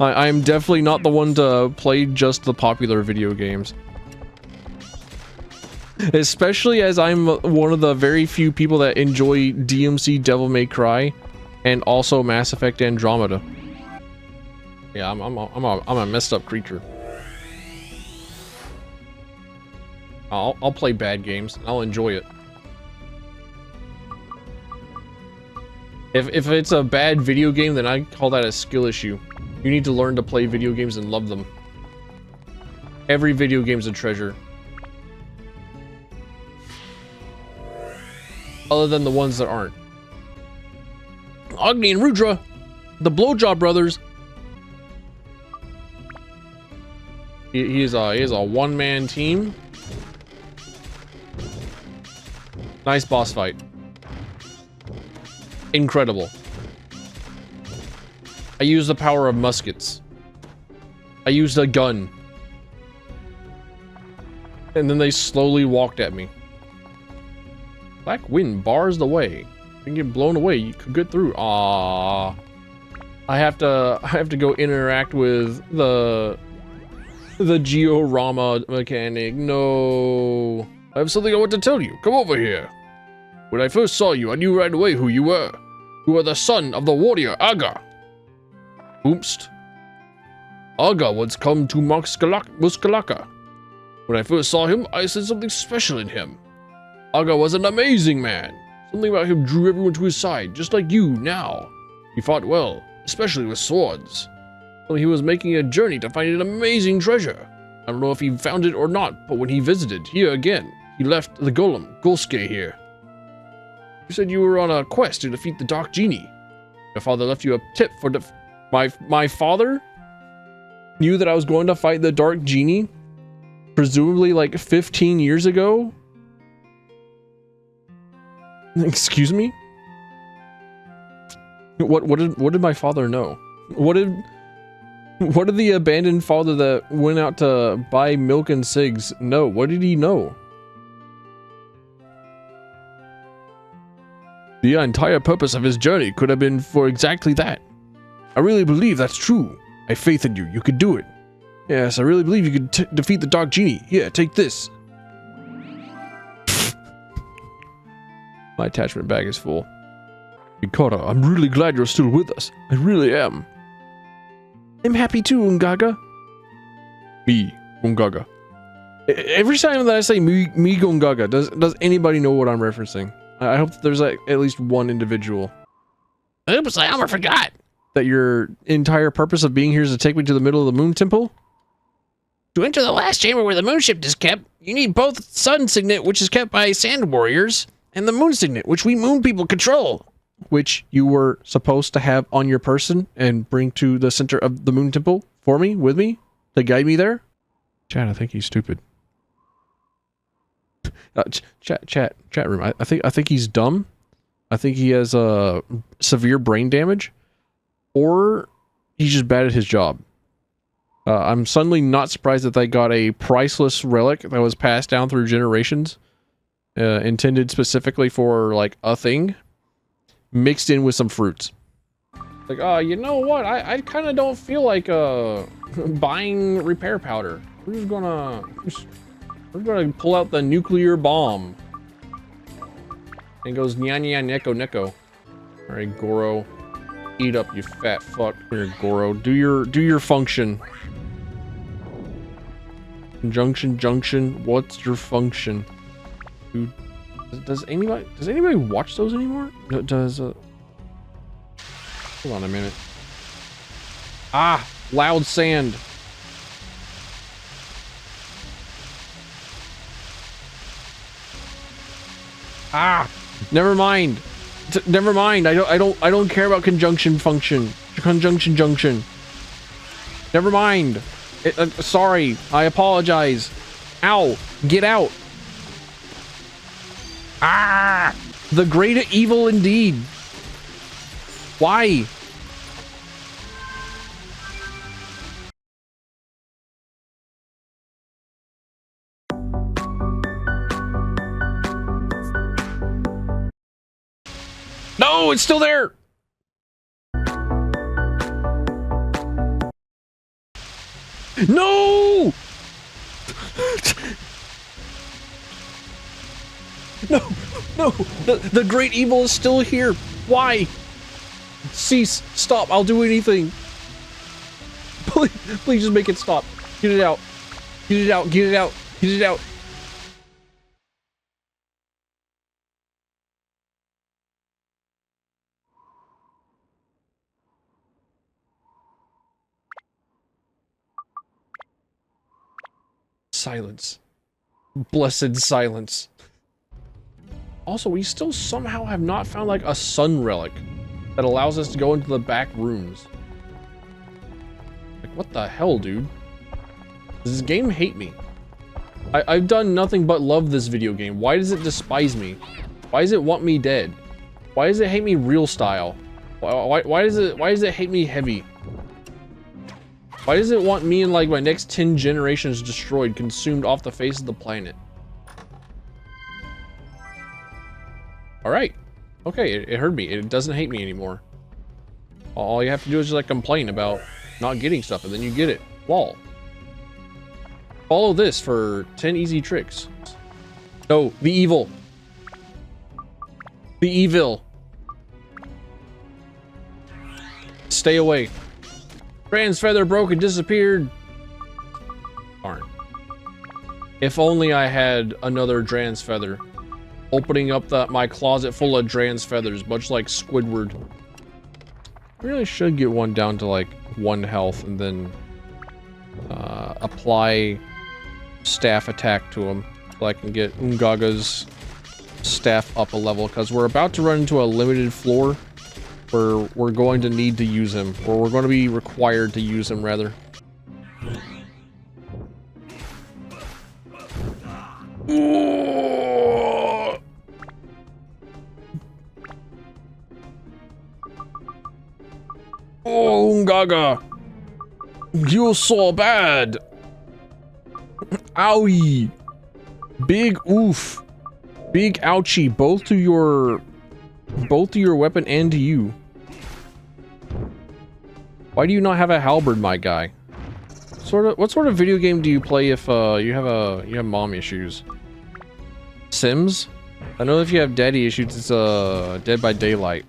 I'm definitely not the one to play just the popular video games. Especially as I'm one of the very few people that enjoy DMC Devil May Cry and also Mass Effect Andromeda. Yeah, I'm a messed up creature. I'll play bad games. I'll enjoy it. If it's a bad video game, then I call that a skill issue. You need to learn to play video games and love them. Every video game's a treasure. Other than the ones that aren't. Agni and Rudra, the Blowjob brothers. He is a one-man team. Nice boss fight. Incredible. I used the power of muskets. I used a gun. And then they slowly walked at me. Black wind bars the way. You can get blown away. You could get through. Ah, I have to go interact with the Georama mechanic. No. I have something I want to tell you. Come over here. When I first saw you, I knew right away who you were. You are the son of the warrior Aga. Oomst. Aga once come to Muskalaka. When I first saw him, I said something special in him. Aga was an amazing man. Something about him drew everyone to his side, just like you now. He fought well, especially with swords. Well, he was making a journey to find an amazing treasure. I don't know if he found it or not, but when he visited here again, he left the golem, Golske, here. You said you were on a quest to defeat the Dark Genie. Your father left you a tip for my father knew that I was going to fight the Dark Genie, presumably like 15 years ago. Excuse me? What did my father know? What did the abandoned father that went out to buy milk and cigs know? What did he know? The entire purpose of his journey could have been for exactly that. I really believe that's true. I have faith in you. You could do it. Yes, I really believe you could defeat the Dark Genie. Here, take this. My attachment bag is full. Mikata, I'm really glad you're still with us. I really am. I'm happy too, Ungaga. Me, Ungaga. Every time that I say me Ungaga, does anybody know what I'm referencing? I hope that there's like at least one individual. Oops, I almost forgot. That your entire purpose of being here is to take me to the middle of the Moon Temple? To enter the last chamber where the moon ship is kept, you need both Sun Signet, which is kept by Sand Warriors, and the Moon Signet, which we Moon people control. Which you were supposed to have on your person and bring to the center of the Moon Temple for me, with me, to guide me there? Chat, I think he's stupid. Chat room. I think he's dumb. I think he has severe brain damage, or he's just bad at his job. I'm suddenly not surprised that they got a priceless relic that was passed down through generations, intended specifically for like a thing, mixed in with some fruits. Like, you know what? I kind of don't feel like buying repair powder. We're gonna pull out the nuclear bomb. And goes nya nya neko neko. All right, Goro, eat up, you fat fuck. Here, Goro, do your function. Junction, what's your function? Dude, does anybody watch those anymore? Hold on a minute. Ah, loud sand. Ah, never mind. Never mind. I don't care about conjunction function. Conjunction junction. Never mind. Sorry, I apologize. Ow, get out. Ah, the greater evil indeed. Why? No, it's still there. No! No, the great evil is still here. Why? Cease, stop, I'll do anything. Please just make it stop. Get it out. Get it out, get it out, get it out. Silence. Blessed silence. Also, we still somehow have not found like a sun relic that allows us to go into the back rooms. Like, what the hell, dude? Does this game hate me? I've done nothing but love this video game. Why does it despise me? Why does it want me dead? Why does it hate me real style? Why does it hate me heavy? Why does it want me and like my next 10 generations destroyed, consumed off the face of the planet? Alright. Okay, it heard me. It doesn't hate me anymore. All you have to do is just like complain about not getting stuff and then you get it. Wall. Follow this for 10 easy tricks. No, the evil. The evil. Stay away. Drans feather broke and disappeared. Darn. If only I had another Drans feather. Opening up my closet full of Drans feathers, much like Squidward. I really should get one down to like 1 health and then apply staff attack to him so I can get Ungaga's staff up a level, because we're about to run into a limited floor where we're going to need to use him, or we're going to be required to use him rather. Oh, Ungaga! You're so bad! Owie! Big oof! Big ouchie, both to your weapon and to you. Why do you not have a halberd, my guy? What sort of video game do you play if you have mom issues? Sims? I know if you have daddy issues, it's Dead by Daylight.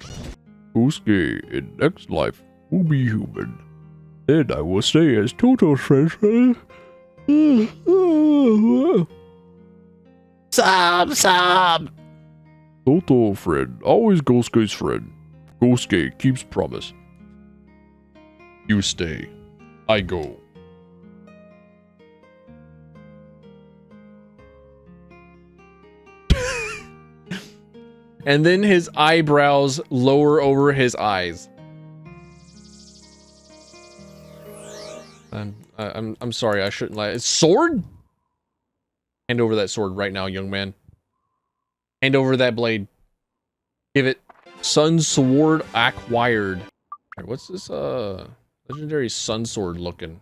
Usuke, in next life, will be human. Then I will stay as Toto's friend. Sob! Toto friend, always Gosuke's friend. Gosuke keeps promise. You stay. I go. And then his eyebrows lower over his eyes. I'm sorry, I shouldn't lie. Sword? Hand over that sword right now, young man. Hand over that blade. Give it. Sun sword acquired. Alright, what's this legendary sun sword looking?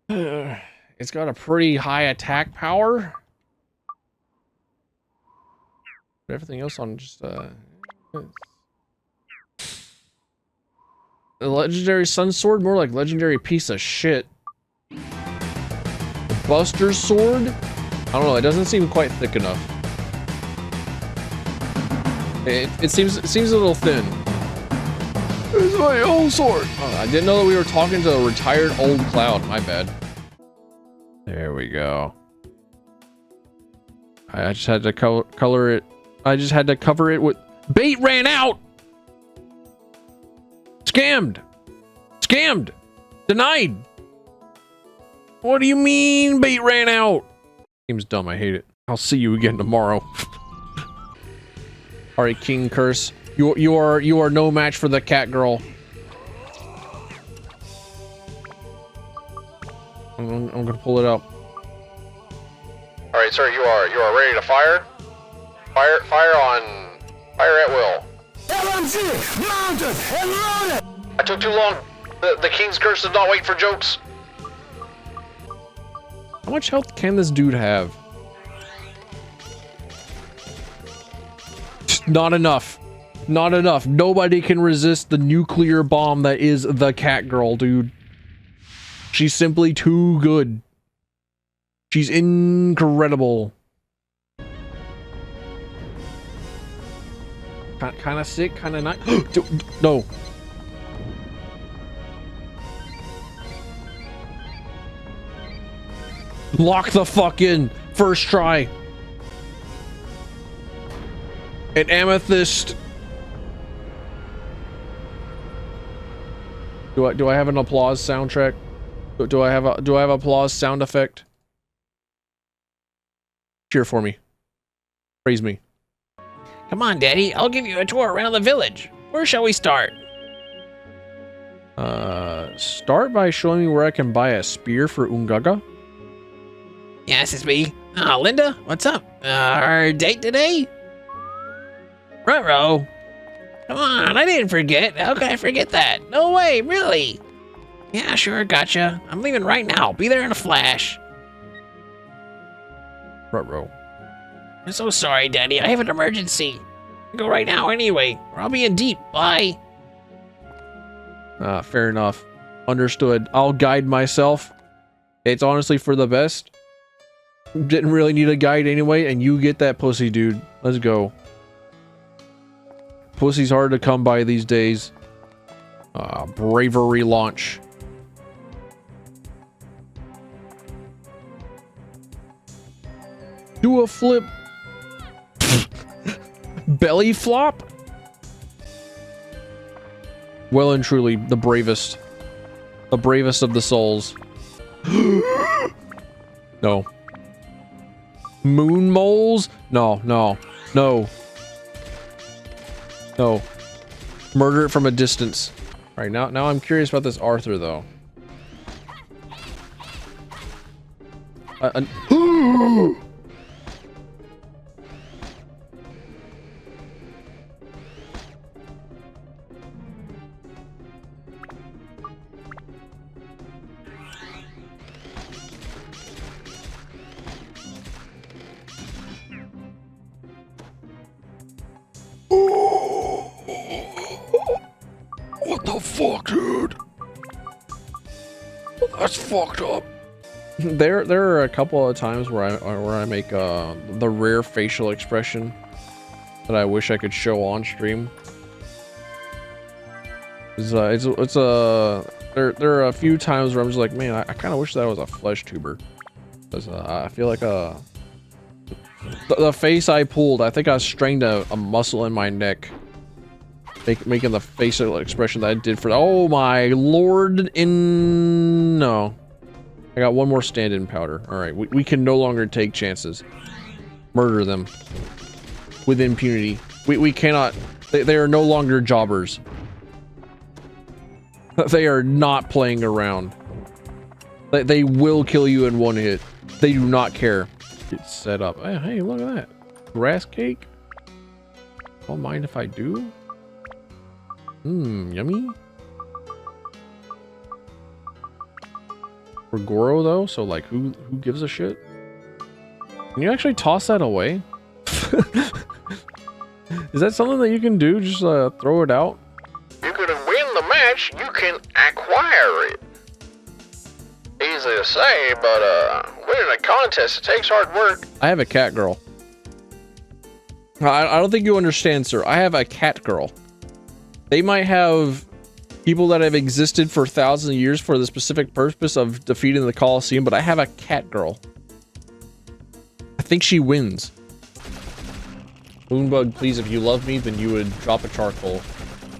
It's got a pretty high attack power. Everything else on just the legendary sun sword, more like legendary piece of shit. The Buster sword? I don't know, it doesn't seem quite thick enough. It seems a little thin. It's my old sword. Oh, I didn't know that we were talking to a retired old Cloud. My bad. There we go. I just had to color it. I just had to cover it with... Bait ran out! Scammed! Scammed! Denied! What do you mean bait ran out? Seems dumb, I hate it. I'll see you again tomorrow. Alright, King Curse. You are no match for the Catgirl. I'm gonna pull it up. Alright, sir, you are ready to fire? Fire at will. LMG, mounted and loaded! I took too long. The King's Curse does not wait for jokes. How much health can this dude have? Not enough. Not enough. Nobody can resist the nuclear bomb that is the Catgirl, dude. She's simply too good. She's incredible. Kind of sick, kind of not. No. Lock the fuck in. First try. An amethyst. Do I have an applause soundtrack? Do I have applause sound effect? Cheer for me. Praise me. Come on, Daddy. I'll give you a tour around the village. Where shall we start? Start by showing me where I can buy a spear for Ungaga. Yes, it's me. Oh, Linda, what's up? Our date today? Ruh-roh. Come on, I didn't forget. How could I forget that? No way, really? Yeah, sure, gotcha. I'm leaving right now. Be there in a flash. Ruh-roh. I'm so sorry, Daddy. I have an emergency. I'll go right now anyway, or I'll be in deep. Bye. Fair enough. Understood. I'll guide myself. It's honestly for the best. Didn't really need a guide anyway, and you get that pussy, dude. Let's go. Pussy's hard to come by these days. Bravery launch. Do a flip. Belly flop? Well and truly, the bravest. The bravest of the souls. No. Moon moles? No, no, no. No. Murder it from a distance. Alright, now I'm curious about this Arthur, though. What the fuck, dude? That's fucked up. There are a couple of times where I make the rare facial expression that I wish I could show on stream. There are a few times where I'm just like, man, I kind of wish that was a flesh tuber, because I feel like the face I pulled, I think I strained a muscle in my neck, making the facial expression that I did for. Oh my lord! No. I got one more stand-in powder. Alright, we can no longer take chances. Murder them. With impunity. We cannot... They are no longer jobbers. They are not playing around. They will kill you in one hit. They do not care. It's set up. Hey, look at that. Grass cake? Don't mind if I do? Mmm, yummy. For Goro though, so like who gives a shit? Can you actually toss that away? Is that something that you can do? Just throw it out? You can win the match, you can acquire it. Easy to say, but winning a contest, it takes hard work. I have a Catgirl. I don't think you understand, sir. I have a Catgirl. They might have people that have existed for thousands of years for the specific purpose of defeating the Colosseum, but I have a Catgirl. I think she wins. Moonbug, please, if you love me, then you would drop a charcoal.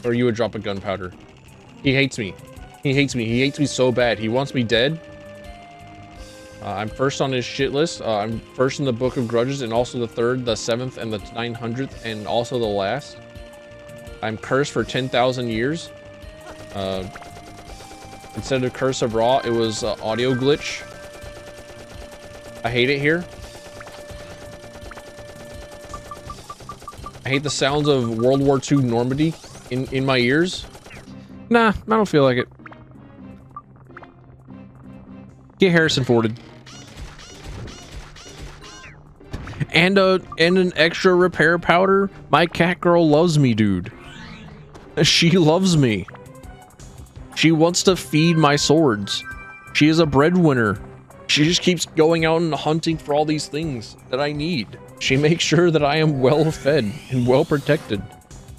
Or you would drop a gunpowder. He hates me. He hates me. He hates me so bad. He wants me dead. I'm first on his shit list. I'm first in the Book of Grudges, and also the 3rd, the 7th, and the 900th, and also the last. I'm cursed for 10,000 years. Instead of Curse of Ra, it was audio glitch. I hate it here. I hate the sounds of World War II Normandy in my ears. Nah, I don't feel like it. Get Harrison Forded. And an extra repair powder. My Catgirl loves me, dude. She loves me. She wants to feed my swords. She is a breadwinner. She just keeps going out and hunting for all these things that I need. She makes sure that I am well fed and well protected.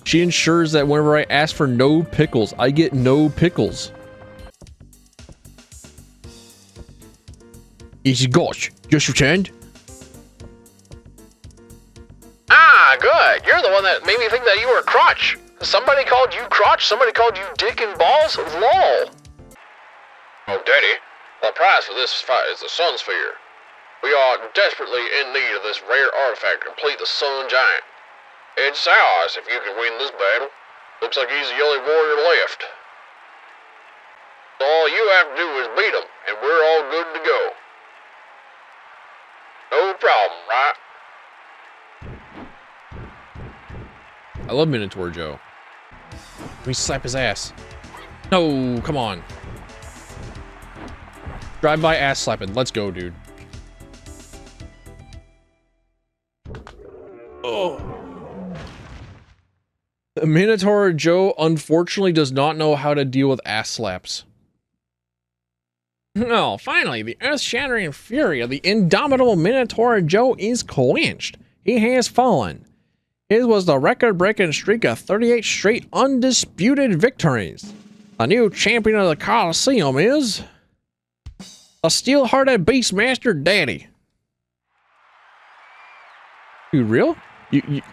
She ensures that whenever I ask for no pickles, I get no pickles. Easy gosh, just returned. Ah, good. You're the one that made me think that you were Crotch. Somebody called you Crotch, somebody called you Dick and Balls? Lol. Oh, Daddy, the prize for this fight is the Sun Sphere. We are desperately in need of this rare artifact to complete the Sun Giant. It's ours if you can win this battle. Looks like he's the only warrior left. So all you have to do is beat him, and we're all good to go. No problem, right? I love Minotaur Joe. Let me slap his ass. No, come on. Drive by ass slapping. Let's go, dude. Oh. Minotaur Joe unfortunately does not know how to deal with ass slaps. No, finally, the earth-shattering fury of the indomitable Minotaur Joe is quenched. He has fallen. His was the record-breaking streak of 38 straight undisputed victories. The new champion of the Colosseum is a steel-hearted Beastmaster Daddy. You real?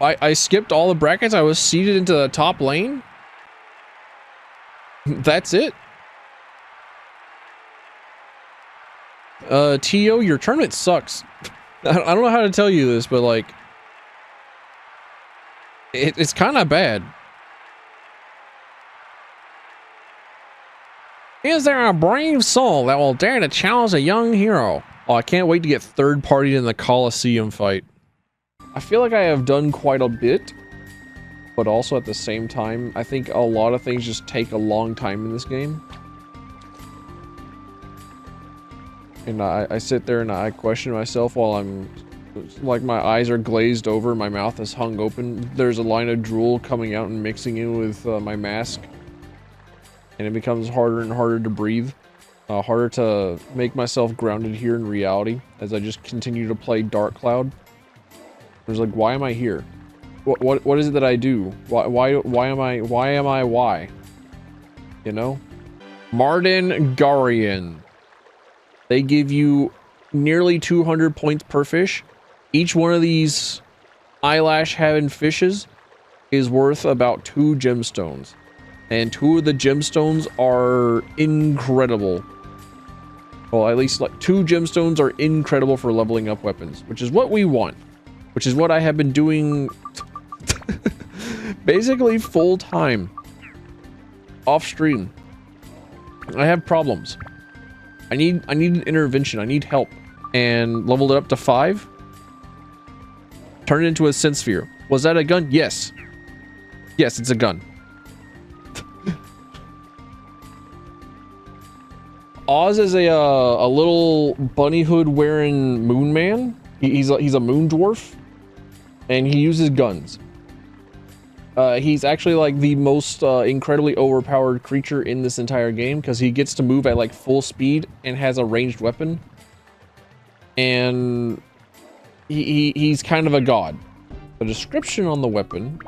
I skipped all the brackets. I was seated into the top lane. That's it. Tio, your tournament sucks. I don't know how to tell you this, but like, it's kind of bad. Is there a brave soul that will dare to challenge a young hero? Oh, I can't wait to get third-partied in the Colosseum fight. I feel like I have done quite a bit, but also at the same time, I think a lot of things just take a long time in this game. And I sit there and I question myself while I'm, like, my eyes are glazed over, my mouth is hung open. There's a line of drool coming out and mixing in with my mask. And it becomes harder and harder to breathe. Harder to make myself grounded here in reality as I just continue to play Dark Cloud. There's like, why am I here? What is it that I do? Why am I? You know? Martin Garian. They give you nearly 200 points per fish. Each one of these eyelash having fishes is worth about 2 gemstones. And 2 of the gemstones are incredible. Well, at least like 2 gemstones are incredible for leveling up weapons, which is what we want. Which is what I have been doing basically full time off stream. I have problems. I need an intervention. I need help. And leveled it up to 5. Turned it into a Sense Sphere. Was that a gun? Yes. Yes, it's a gun. Oz is a little bunny hood wearing moon man. He's a moon dwarf, and he uses guns. He's actually like the most incredibly overpowered creature in this entire game because he gets to move at like full speed and has a ranged weapon. And he's kind of a god. The description on the weapon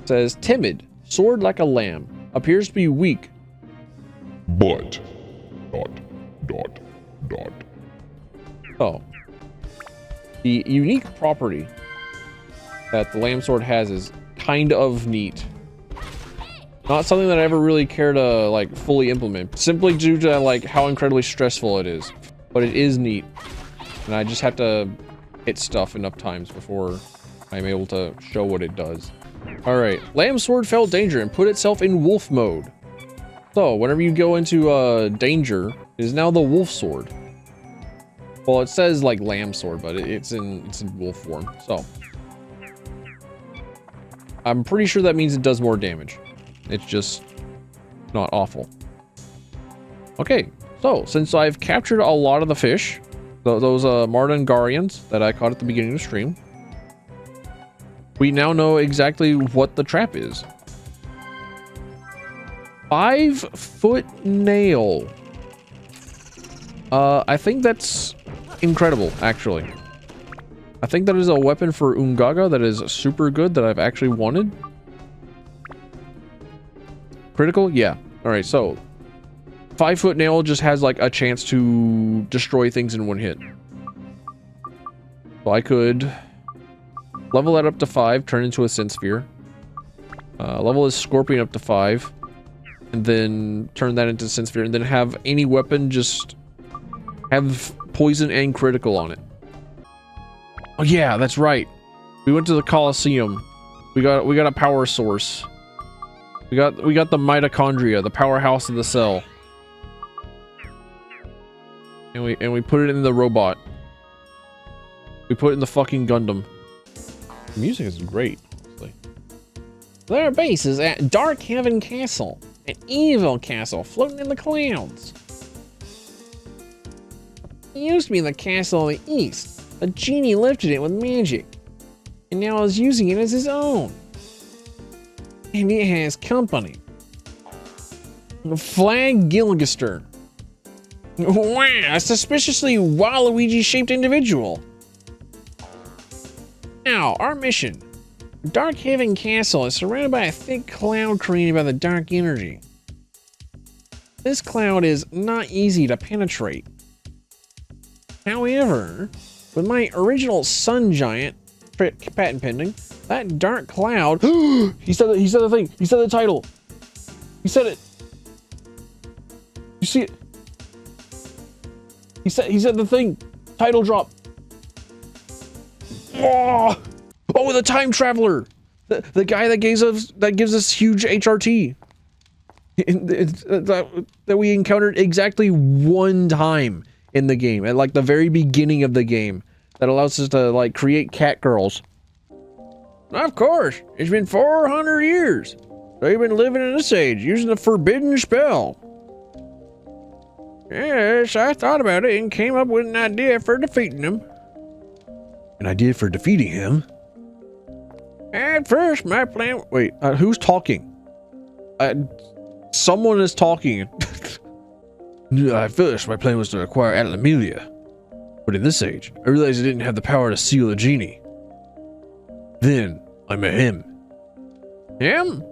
says timid, sword like a lamb, appears to be weak. But, ... Oh. The unique property that the lamb sword has is kind of neat. Not something that I ever really care to like fully implement, simply due to like how incredibly stressful it is. But it is neat, and I just have to hit stuff enough times before I'm able to show what it does. All right, lamb sword felt danger and put itself in wolf mode. So whenever you go into danger, it is now the wolf sword. Well, it says like lamb sword, but it's in wolf form. So I'm pretty sure that means it does more damage. It's just not awful. Okay, so since I've captured a lot of the fish, those Mardangarians that I caught at the beginning of the stream, we now know exactly what the trap is. 5-foot nail. I think that's incredible, actually. I think that is a weapon for Ungaga that is super good that I've actually wanted. Critical? Yeah. Alright, so 5-foot nail just has like a chance to destroy things in one hit. So I could level that up to 5, turn into a Sin Sphere. Level his Scorpion up to 5. And then turn that into Sin Sphere. And then have any weapon just have poison and critical on it. Oh yeah, that's right. We went to the Colosseum. We got a power source. We got the mitochondria, the powerhouse of the cell. And we put it in the robot. We put it in the fucking Gundam. The music is great, honestly. Their base is at Dark Heaven Castle, an evil castle floating in the clouds. It used to be the castle of the east. A genie lifted it with magic, and now is using it as his own. And it has company. Flag Gilgaster. Wow, a suspiciously Waluigi-shaped individual. Now, our mission. Dark Haven Castle is surrounded by a thick cloud created by the dark energy. This cloud is not easy to penetrate. However, with my original Sun Giant patent pending, that dark cloud. He said the thing. He said the title. He said it. You see it? He said the thing. Title drop. Oh, the time traveler. The guy that gives us huge HRT. That we encountered exactly one time in the game, at like the very beginning of the game, that allows us to like create Catgirls. Of course, it's been 400 years. They've been living in this age using the forbidden spell. Yes, I thought about it and came up with an idea for defeating him. An idea for defeating him? At first, my plan. Wait, who's talking? Someone is talking. At first, my plan was to acquire Atlamelia. But in this age, I realized I didn't have the power to seal a genie. Then, I met him. Him?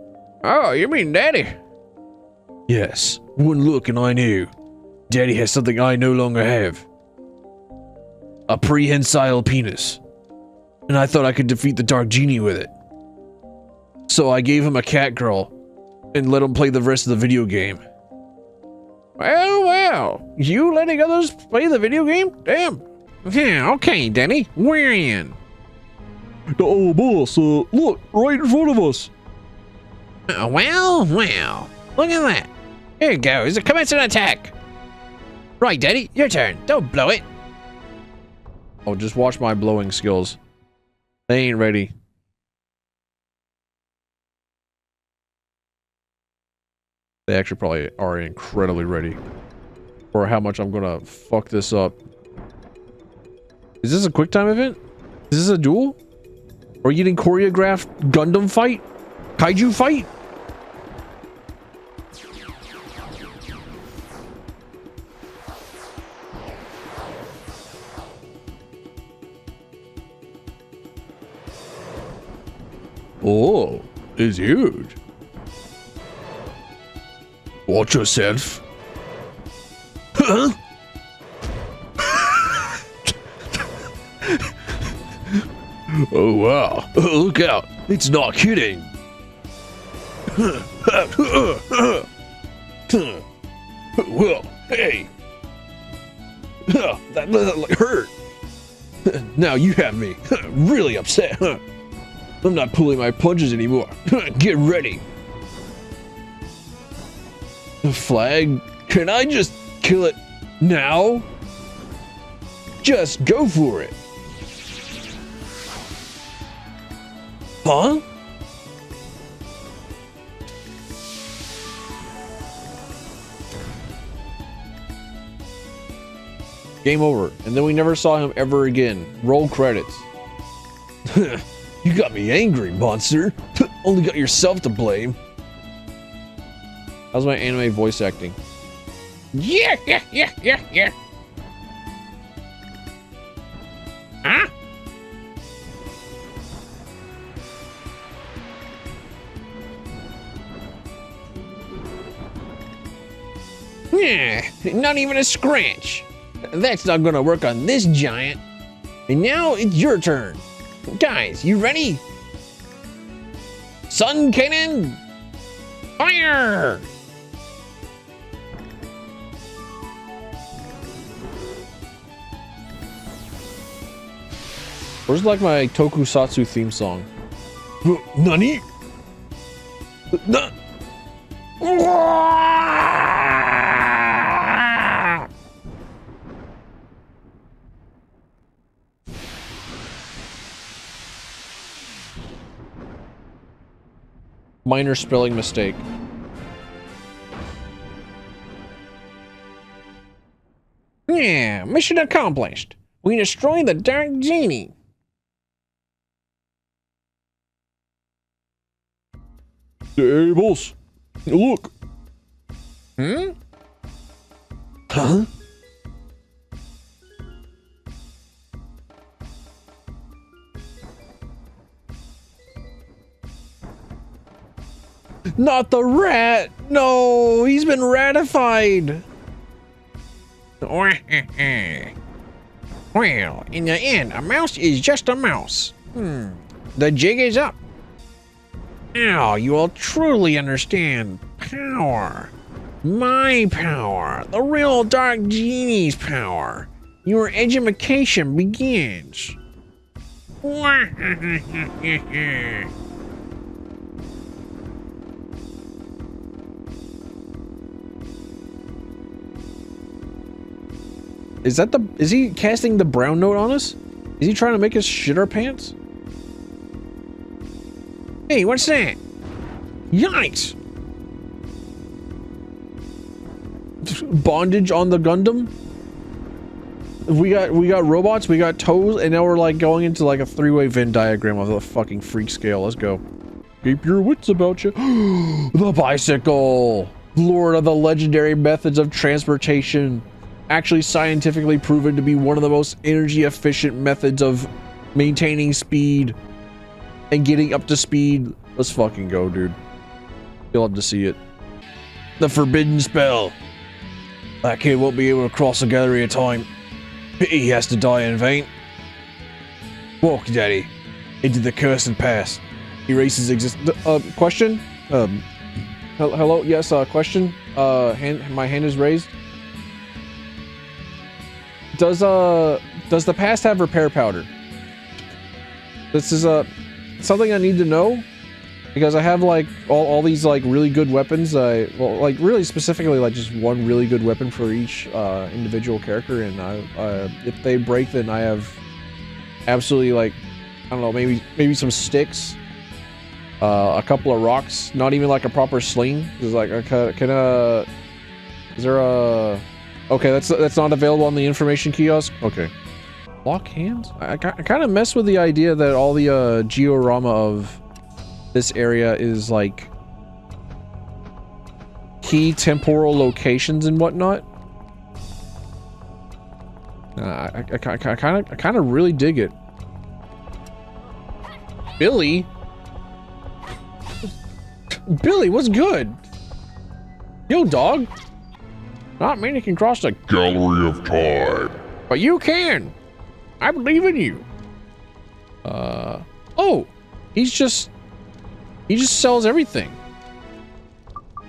Oh, you mean Daddy? Yes, one look and I knew. Daddy has something I no longer have. A prehensile penis. And I thought I could defeat the Dark Genie with it. So I gave him a Catgirl and let him play the rest of the video game. Well, you letting others play the video game? Damn. Yeah, okay, Danny, we're in. Oh, boss, look, right in front of us. Well, look at that. Here goes, commence an attack. Right, Daddy, your turn. Don't blow it. Oh, just watch my blowing skills. They ain't ready. They actually probably are incredibly ready. for how much I'm gonna fuck this up. Is this a quick time event? Is this a duel? Are you getting choreographed Gundam fight? Kaiju fight? Oh, it's huge. Watch yourself. Huh? Oh wow, look out, it's not kidding. Well, hey. That like hurt. Now you have me really upset. I'm not pulling my punches anymore. Get ready. The flag? Can I just kill it now? Just go for it. Huh? Game over. And then we never saw him ever again. Roll credits. You got me angry, monster. Only got yourself to blame. How's my anime voice acting? Yeah. Huh? Yeah, not even a scratch. That's not gonna work on this giant. And now it's your turn. Guys, you ready? Sun cannon, fire! Where's like my tokusatsu theme song? Nani? Na Minor spelling mistake. Yeah, mission accomplished. We destroy the Dark Genie. Hey, boss. Look. Hmm? Huh? Not the rat! No, he's been ratified! Well, in the end, a mouse is just a mouse. The jig is up. Now you will truly understand power. My power. The real Dark Genie's power. Your education begins. Is he casting the brown note on us? Is he trying to make us shit our pants? Hey, what's that? Yikes! Bondage on the Gundam? We got robots, we got toes, and now we're like going into like a three-way Venn diagram of the fucking freak scale. Let's go. Keep your wits about you. The bicycle! Lord of the legendary methods of transportation. Actually scientifically proven to be one of the most energy efficient methods of maintaining speed and getting up to speed. Let's fucking go, dude. You'll have to see it. The forbidden spell. That kid won't be able to cross the gallery of time. Pity he has to die in vain. Walk, Daddy, into the cursed past. Erases question? Hello? Yes, question? My hand is raised. Does the past have repair powder? This is something I need to know because I have like all these like really good weapons. Well, like really specifically like just one really good weapon for each individual character, and if they break, then I have absolutely like I don't know, maybe some sticks, a couple of rocks, not even like a proper sling. Is like is there a Okay, that's not available on the information kiosk. Okay. Lock hands? I kind of mess with the idea that all the georama of this area is like key temporal locations and whatnot. I kind of really dig it. Billy? Billy, what's good? Yo, dog. Not many can cross the Gallery of Time. but you can. I believe in you. Oh, he just sells everything.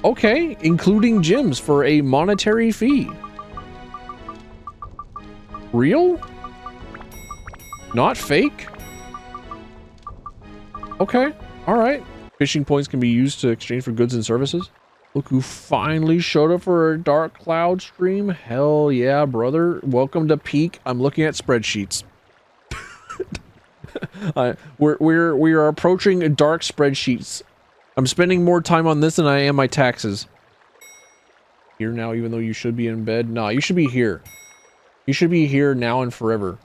Okay, including gems for a monetary fee. Real? Not fake? Okay, all right. Fishing points can be used to exchange for goods and services. Look who finally showed up for a Dark Cloud stream. Hell yeah, brother. Welcome to Peak. I'm looking at spreadsheets. We are approaching dark spreadsheets. I'm spending more time on this than I am my taxes. Here now, even though you should be in bed. Nah, you should be here. You should be here now and forever.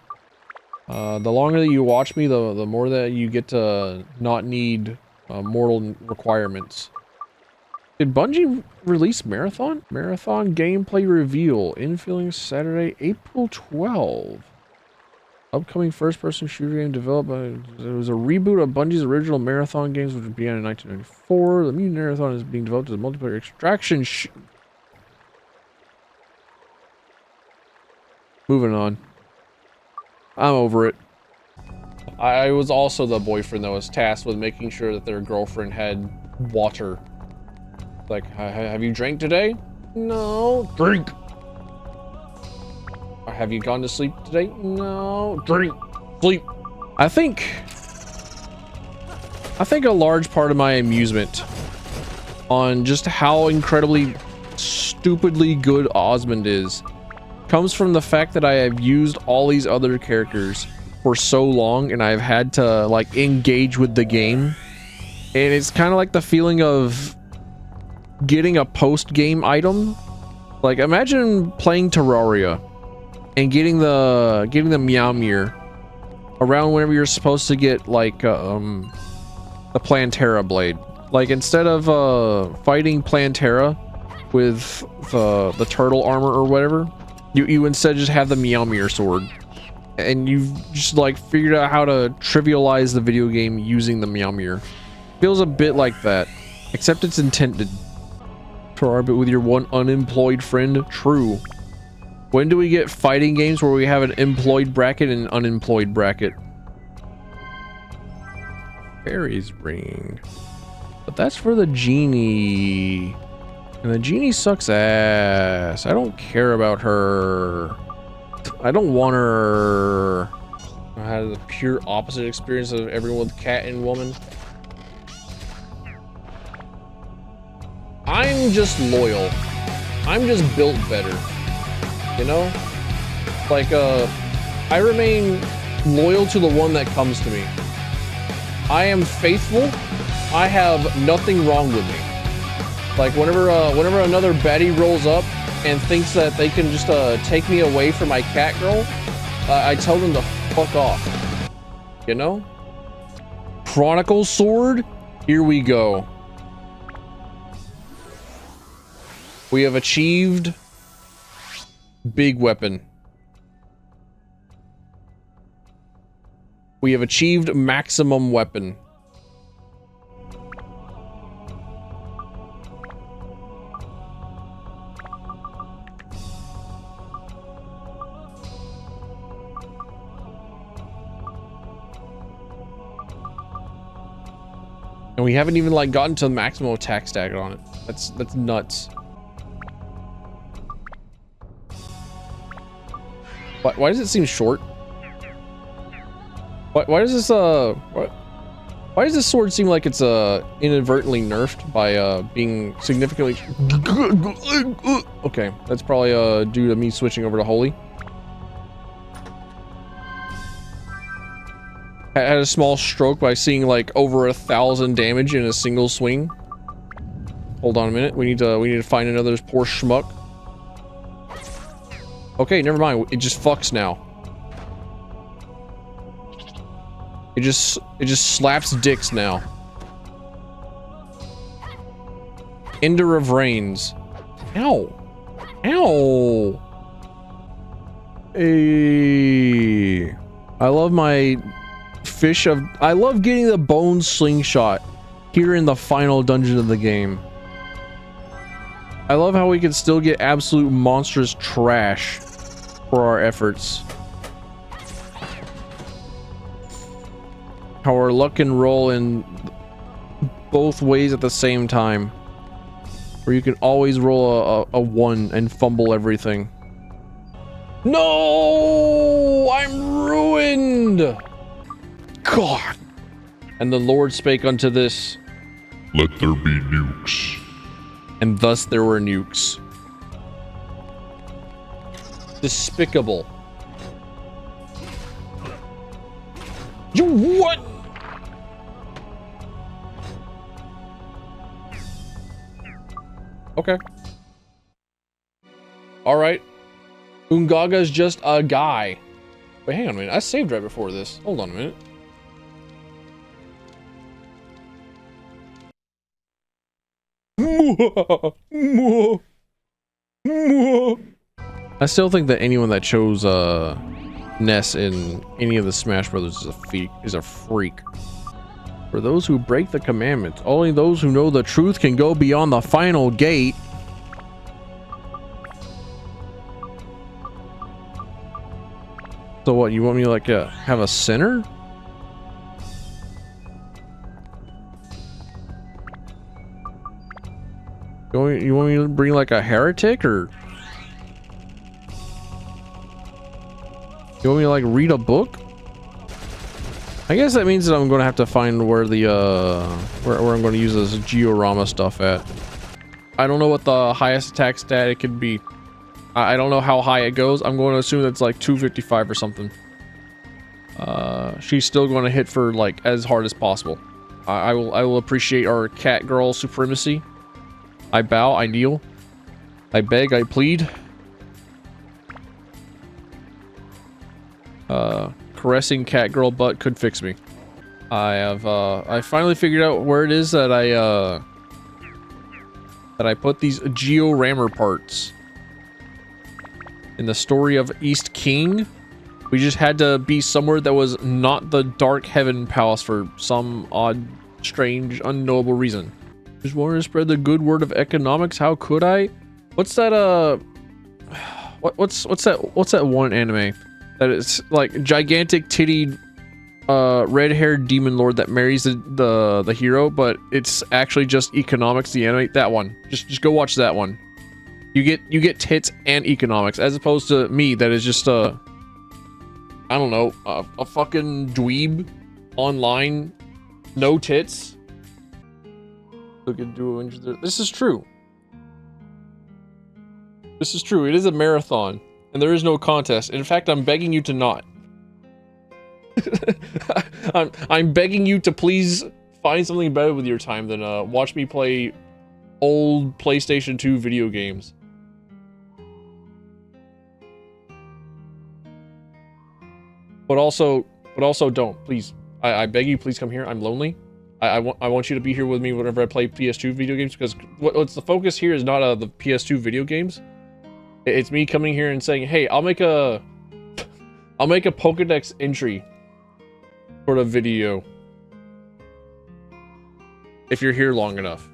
The longer that you watch me, the more that you get to not need mortal requirements. Did Bungie release Marathon? Marathon gameplay reveal. Infilling Saturday, April 12. Upcoming first-person shooter game developed by... It was a reboot of Bungie's original Marathon games, which began in 1994. The new Marathon is being developed as a multiplayer extraction Moving on. I'm over it. I was also the boyfriend that was tasked with making sure that their girlfriend had water. Like, have you drank today? No. Drink. Have you gone to sleep today? No. Drink. Sleep. I think a large part of my amusement on just how incredibly stupidly good Osmond is comes from the fact that I have used all these other characters for so long and I've had to like engage with the game. And it's kind of like the feeling of getting a post-game item. Like imagine playing Terraria and getting the Meowmere around whenever you're supposed to get like the Plantera blade. Like instead of fighting Plantera with the turtle armor or whatever, you instead just have the Meowmere sword. And you've just like figured out how to trivialize the video game using the Meowmere. Feels a bit like that, except it's intended to orbit with your one unemployed friend. True. When do we get fighting games where we have an employed bracket and an unemployed bracket? Fairy's ring. But that's for the genie. And the genie sucks ass. I don't care about her. I don't want her. I had the pure opposite experience of everyone with cat and woman. I'm just loyal. I'm just built better. You know? Like, I remain loyal to the one that comes to me. I am faithful. I have nothing wrong with me. Like, whenever another baddie rolls up and thinks that they can just take me away from my Catgirl, I tell them to fuck off. You know? Chronicle Sword? Here we go. We have achieved big weapon. We have achieved maximum weapon. And we haven't even like gotten to the maximum attack stack on it. That's nuts. Why does it seem short? Why does this why does this sword seem like it's inadvertently nerfed by being significantly okay, that's probably due to me switching over to Holy. I had a small stroke by seeing like over 1,000 damage in a single swing. Hold on a minute, we need to find another poor schmuck. Okay, never mind. It just fucks now. It just slaps dicks now. Ender of Rains. Ow. Ow. Hey. I love my fish of... I love getting the bone slingshot here in the final dungeon of the game. I love how we can still get absolute monstrous trash for our efforts. How our luck can roll in both ways at the same time. Where you can always roll a 1 and fumble everything. No! I'm ruined! God! And the Lord spake unto this. Let there be nukes. And thus there were nukes. Despicable. You what? Okay. Alright. Ungaga's just a guy. Wait, hang on a minute. I saved right before this. Hold on a minute. I still think that anyone that chose Ness in any of the Smash Brothers is a freak. For those who break the commandments, only those who know the truth can go beyond the final gate. So what, you want me to like have a sinner? You want me to bring like a heretic, or you want me to like read a book? I guess that means that I'm going to have to find where the where I'm going to use this Georama stuff at. I don't know what the highest attack stat it could be. I don't know how high it goes. I'm going to assume it's like 255 or something. She's still going to hit for like as hard as possible. I will appreciate our Catgirl Supremacy. I bow, I kneel, I beg, I plead. Caressing Catgirl butt could fix me. I finally figured out where it is that I put these Georammer parts. In the story of East King, we just had to be somewhere that was not the Dark Heaven Palace for some odd, strange, unknowable reason. Just wanted to spread the good word of economics. How could I? What's that? What's that one anime that is like gigantic tittied, red-haired demon lord that marries the hero, but it's actually just economics. The anime, that one. Just go watch that one. You get tits and economics, as opposed to me that is just I don't know, a fucking dweeb online, no tits. This is true. This is true. It is a marathon, and there is no contest. In fact, I'm begging you to not. I'm begging you to please find something better with your time than watch me play old PlayStation 2 video games. But also don't, please. I beg you, please come here. I'm lonely. I want you to be here with me whenever I play PS2 video games, because what's the focus here is not the PS2 video games. It's me coming here and saying, hey, I'll make a Pokédex entry sort of video if you're here long enough.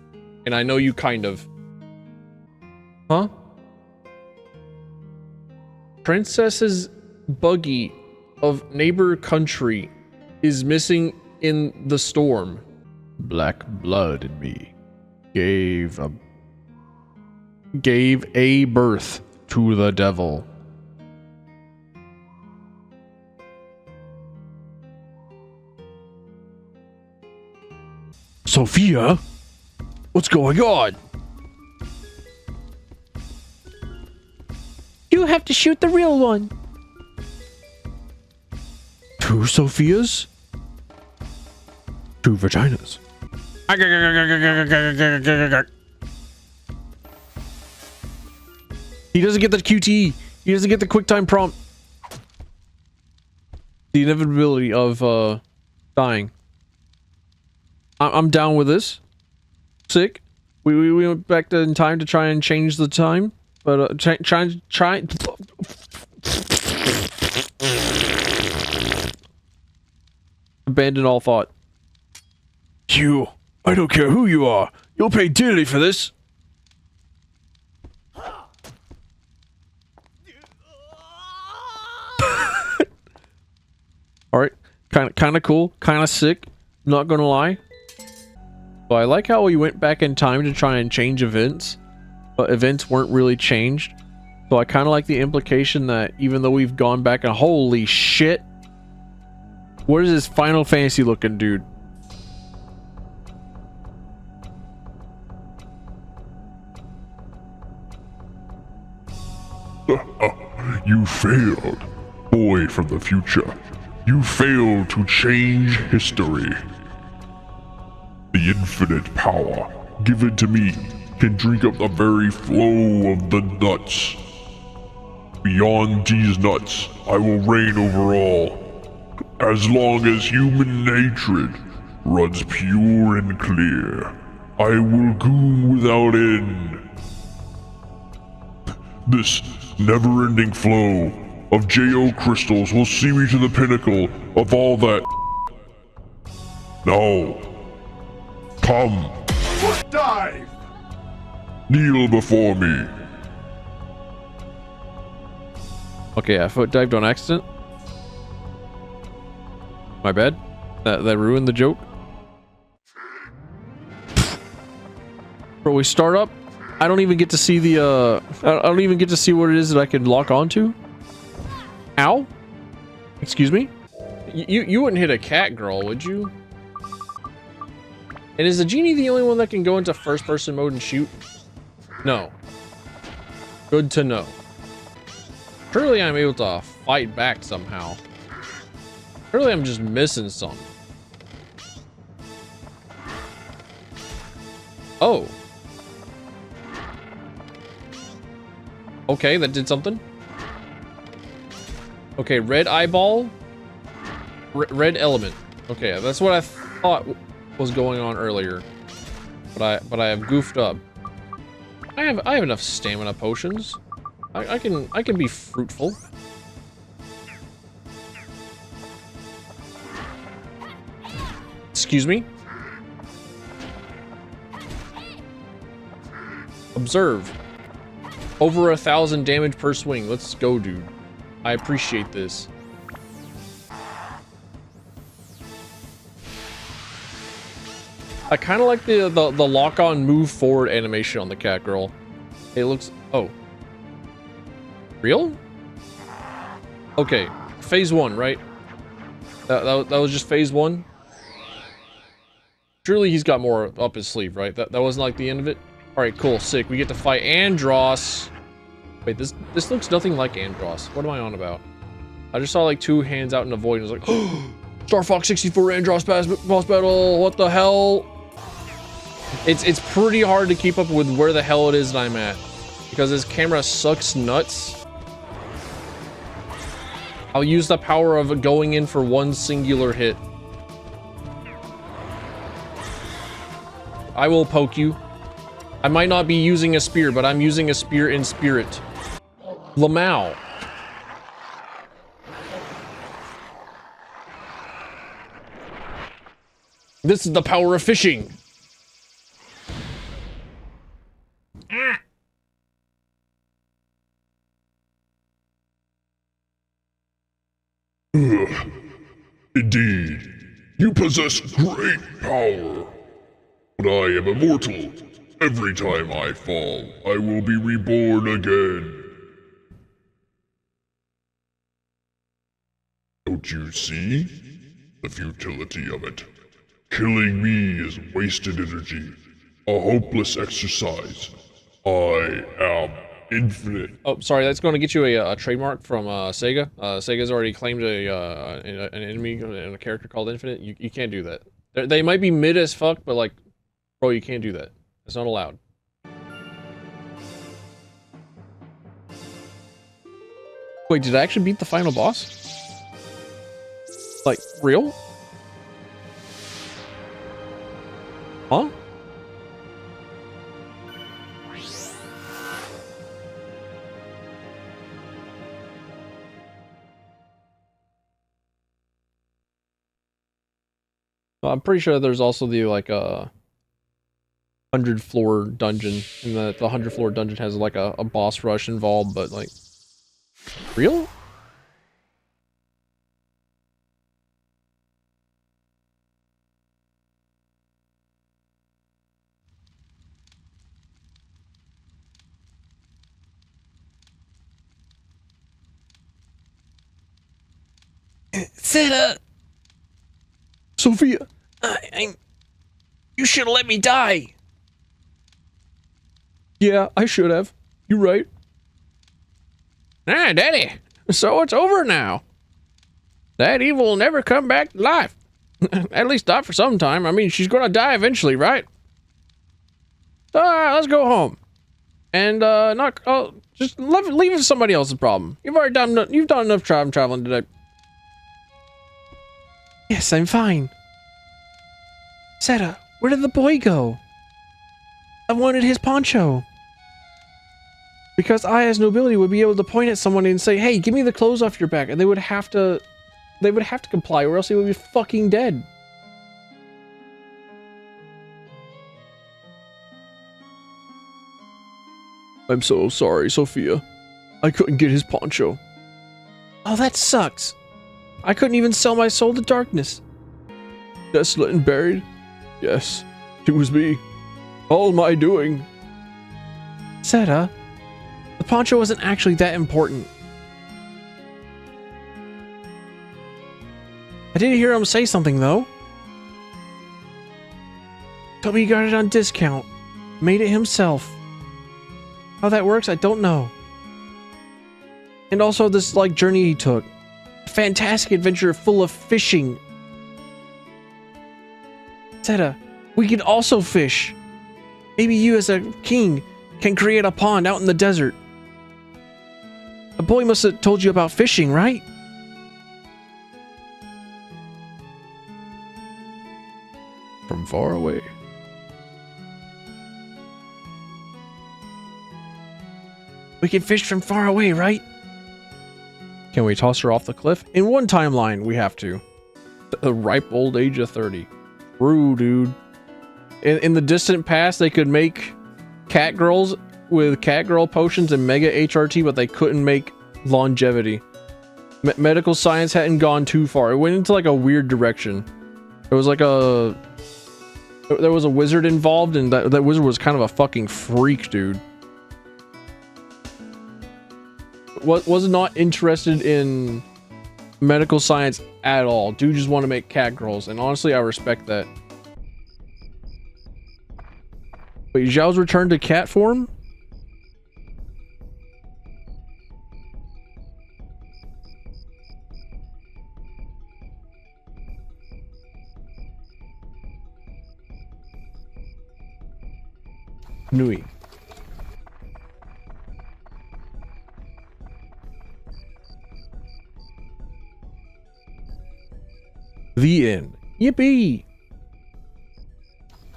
And I know you kind of. Huh? Princess's buggy of neighbor country is missing in the storm. Black blood in me gave a birth to the devil. Sophia? What's going on? You have to shoot the real one. 2 Sophias? 2 vaginas. He doesn't get the QTE. He doesn't get the quick time prompt. The inevitability of dying. I'm down with this. Sick. We went back in time to try and change the time, but try. Abandon all thought. You, I don't care who you are. You'll pay dearly for this. All right, kind of cool, kind of sick. Not gonna lie. But I like how we went back in time to try and change events, but events weren't really changed. So I kind of like the implication that even though we've gone back and holy shit, what is this Final Fantasy looking dude? You failed, boy from the future. You failed to change history. The infinite power given to me can drink up the very flow of the nuts. Beyond these nuts, I will reign over all. As long as human hatred runs pure and clear, I will goon without end. This never-ending flow of J.O. crystals will see me to the pinnacle of all that. Now, come. Foot dive! Kneel before me. Okay, I foot dived on accident. My bad. That ruined the joke. Bro, we start up. I don't even get to see the I don't even get to see what it is that I can lock onto. Ow? Excuse me? You wouldn't hit a Catgirl, would you? And is the genie the only one that can go into first person mode and shoot? No. Good to know. Surely I'm able to fight back somehow. Surely I'm just missing something. Oh. Okay, that did something. Okay, red eyeball. Red element. Okay, that's what I thought was going on earlier. But I have goofed up. I have enough stamina potions. I can be fruitful. Excuse me? Observe. Over 1,000 damage per swing. Let's go, dude. I appreciate this. I kind of like the lock-on move forward animation on the Catgirl. It looks... Oh. Real? Okay. Phase 1, right? That was just phase 1? Surely he's got more up his sleeve, right? That wasn't like the end of it? Alright, cool, sick. We get to fight Andross. Wait, this looks nothing like Andross. What am I on about? I just saw like two hands out in the void and was like, oh, Star Fox 64 Andross boss battle, what the hell? It's pretty hard to keep up with where the hell it is that I'm at. Because this camera sucks nuts. I'll use the power of going in for one singular hit. I will poke you. I might not be using a spear, but I'm using a spear in spirit. Lamau. This is the power of fishing. Indeed, you possess great power. But I am immortal. Every time I fall, I will be reborn again. Don't you see the futility of it? Killing me is wasted energy, a hopeless exercise. I am infinite. Oh, sorry, that's going to get you a trademark from Sega. Sega's already claimed an enemy and a character called Infinite. You can't do that. They might be mid as fuck, but like, bro, you can't do that. It's not allowed. Wait, did I actually beat the final boss? Like, real? Huh? Well, I'm pretty sure there's also the, like, 100 floor dungeon, and the 100 floor dungeon has, like, a boss rush involved, but, like, real? Seta! Sophia! You should have let me die! Yeah, I should have. You're right. Ah, Daddy. So it's over now. That evil will never come back to life. At least not for some time. I mean, she's gonna die eventually, right? Let's go home. And, just leave it to somebody else's problem. You've done enough traveling today. Yes, I'm fine. Seta, where did the boy go? I wanted his poncho. Because I, as nobility, would be able to point at someone and say, hey, give me the clothes off your back. And they would have to comply, or else they would be fucking dead. I'm so sorry, Sophia. I couldn't get his poncho. Oh, that sucks. I couldn't even sell my soul to darkness. Desolate and buried? Yes, it was me. All my doing. Seta, the poncho wasn't actually that important. I did hear him say something, though. Told me he got it on discount. Made it himself. How that works, I don't know. And also this, like, journey he took. A fantastic adventure full of fishing. Seta, we could also fish. Maybe you as a king can create a pond out in the desert. The boy must have told you about fishing, right? From far away. We can fish from far away, right? Can we toss her off the cliff? In one timeline, we have to. The ripe old age of 30. True, dude. In the distant past, they could make Catgirls with Catgirl potions and Mega HRT, but they couldn't make longevity. Medical science hadn't gone too far. It went into like a weird direction. There was like there was a wizard involved, and that wizard was kind of a fucking freak, dude. Was not interested in medical science at all. Dude just want to make Catgirls, and honestly, I respect that. Wait, Zhao's returned to cat form? Nui. The end. Yippee!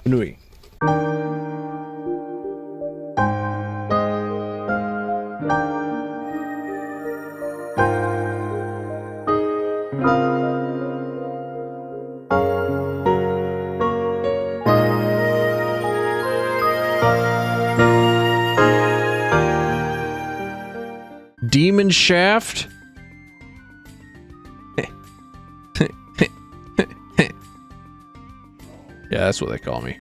Nui. Demon Shaft? Yeah, that's what they call me.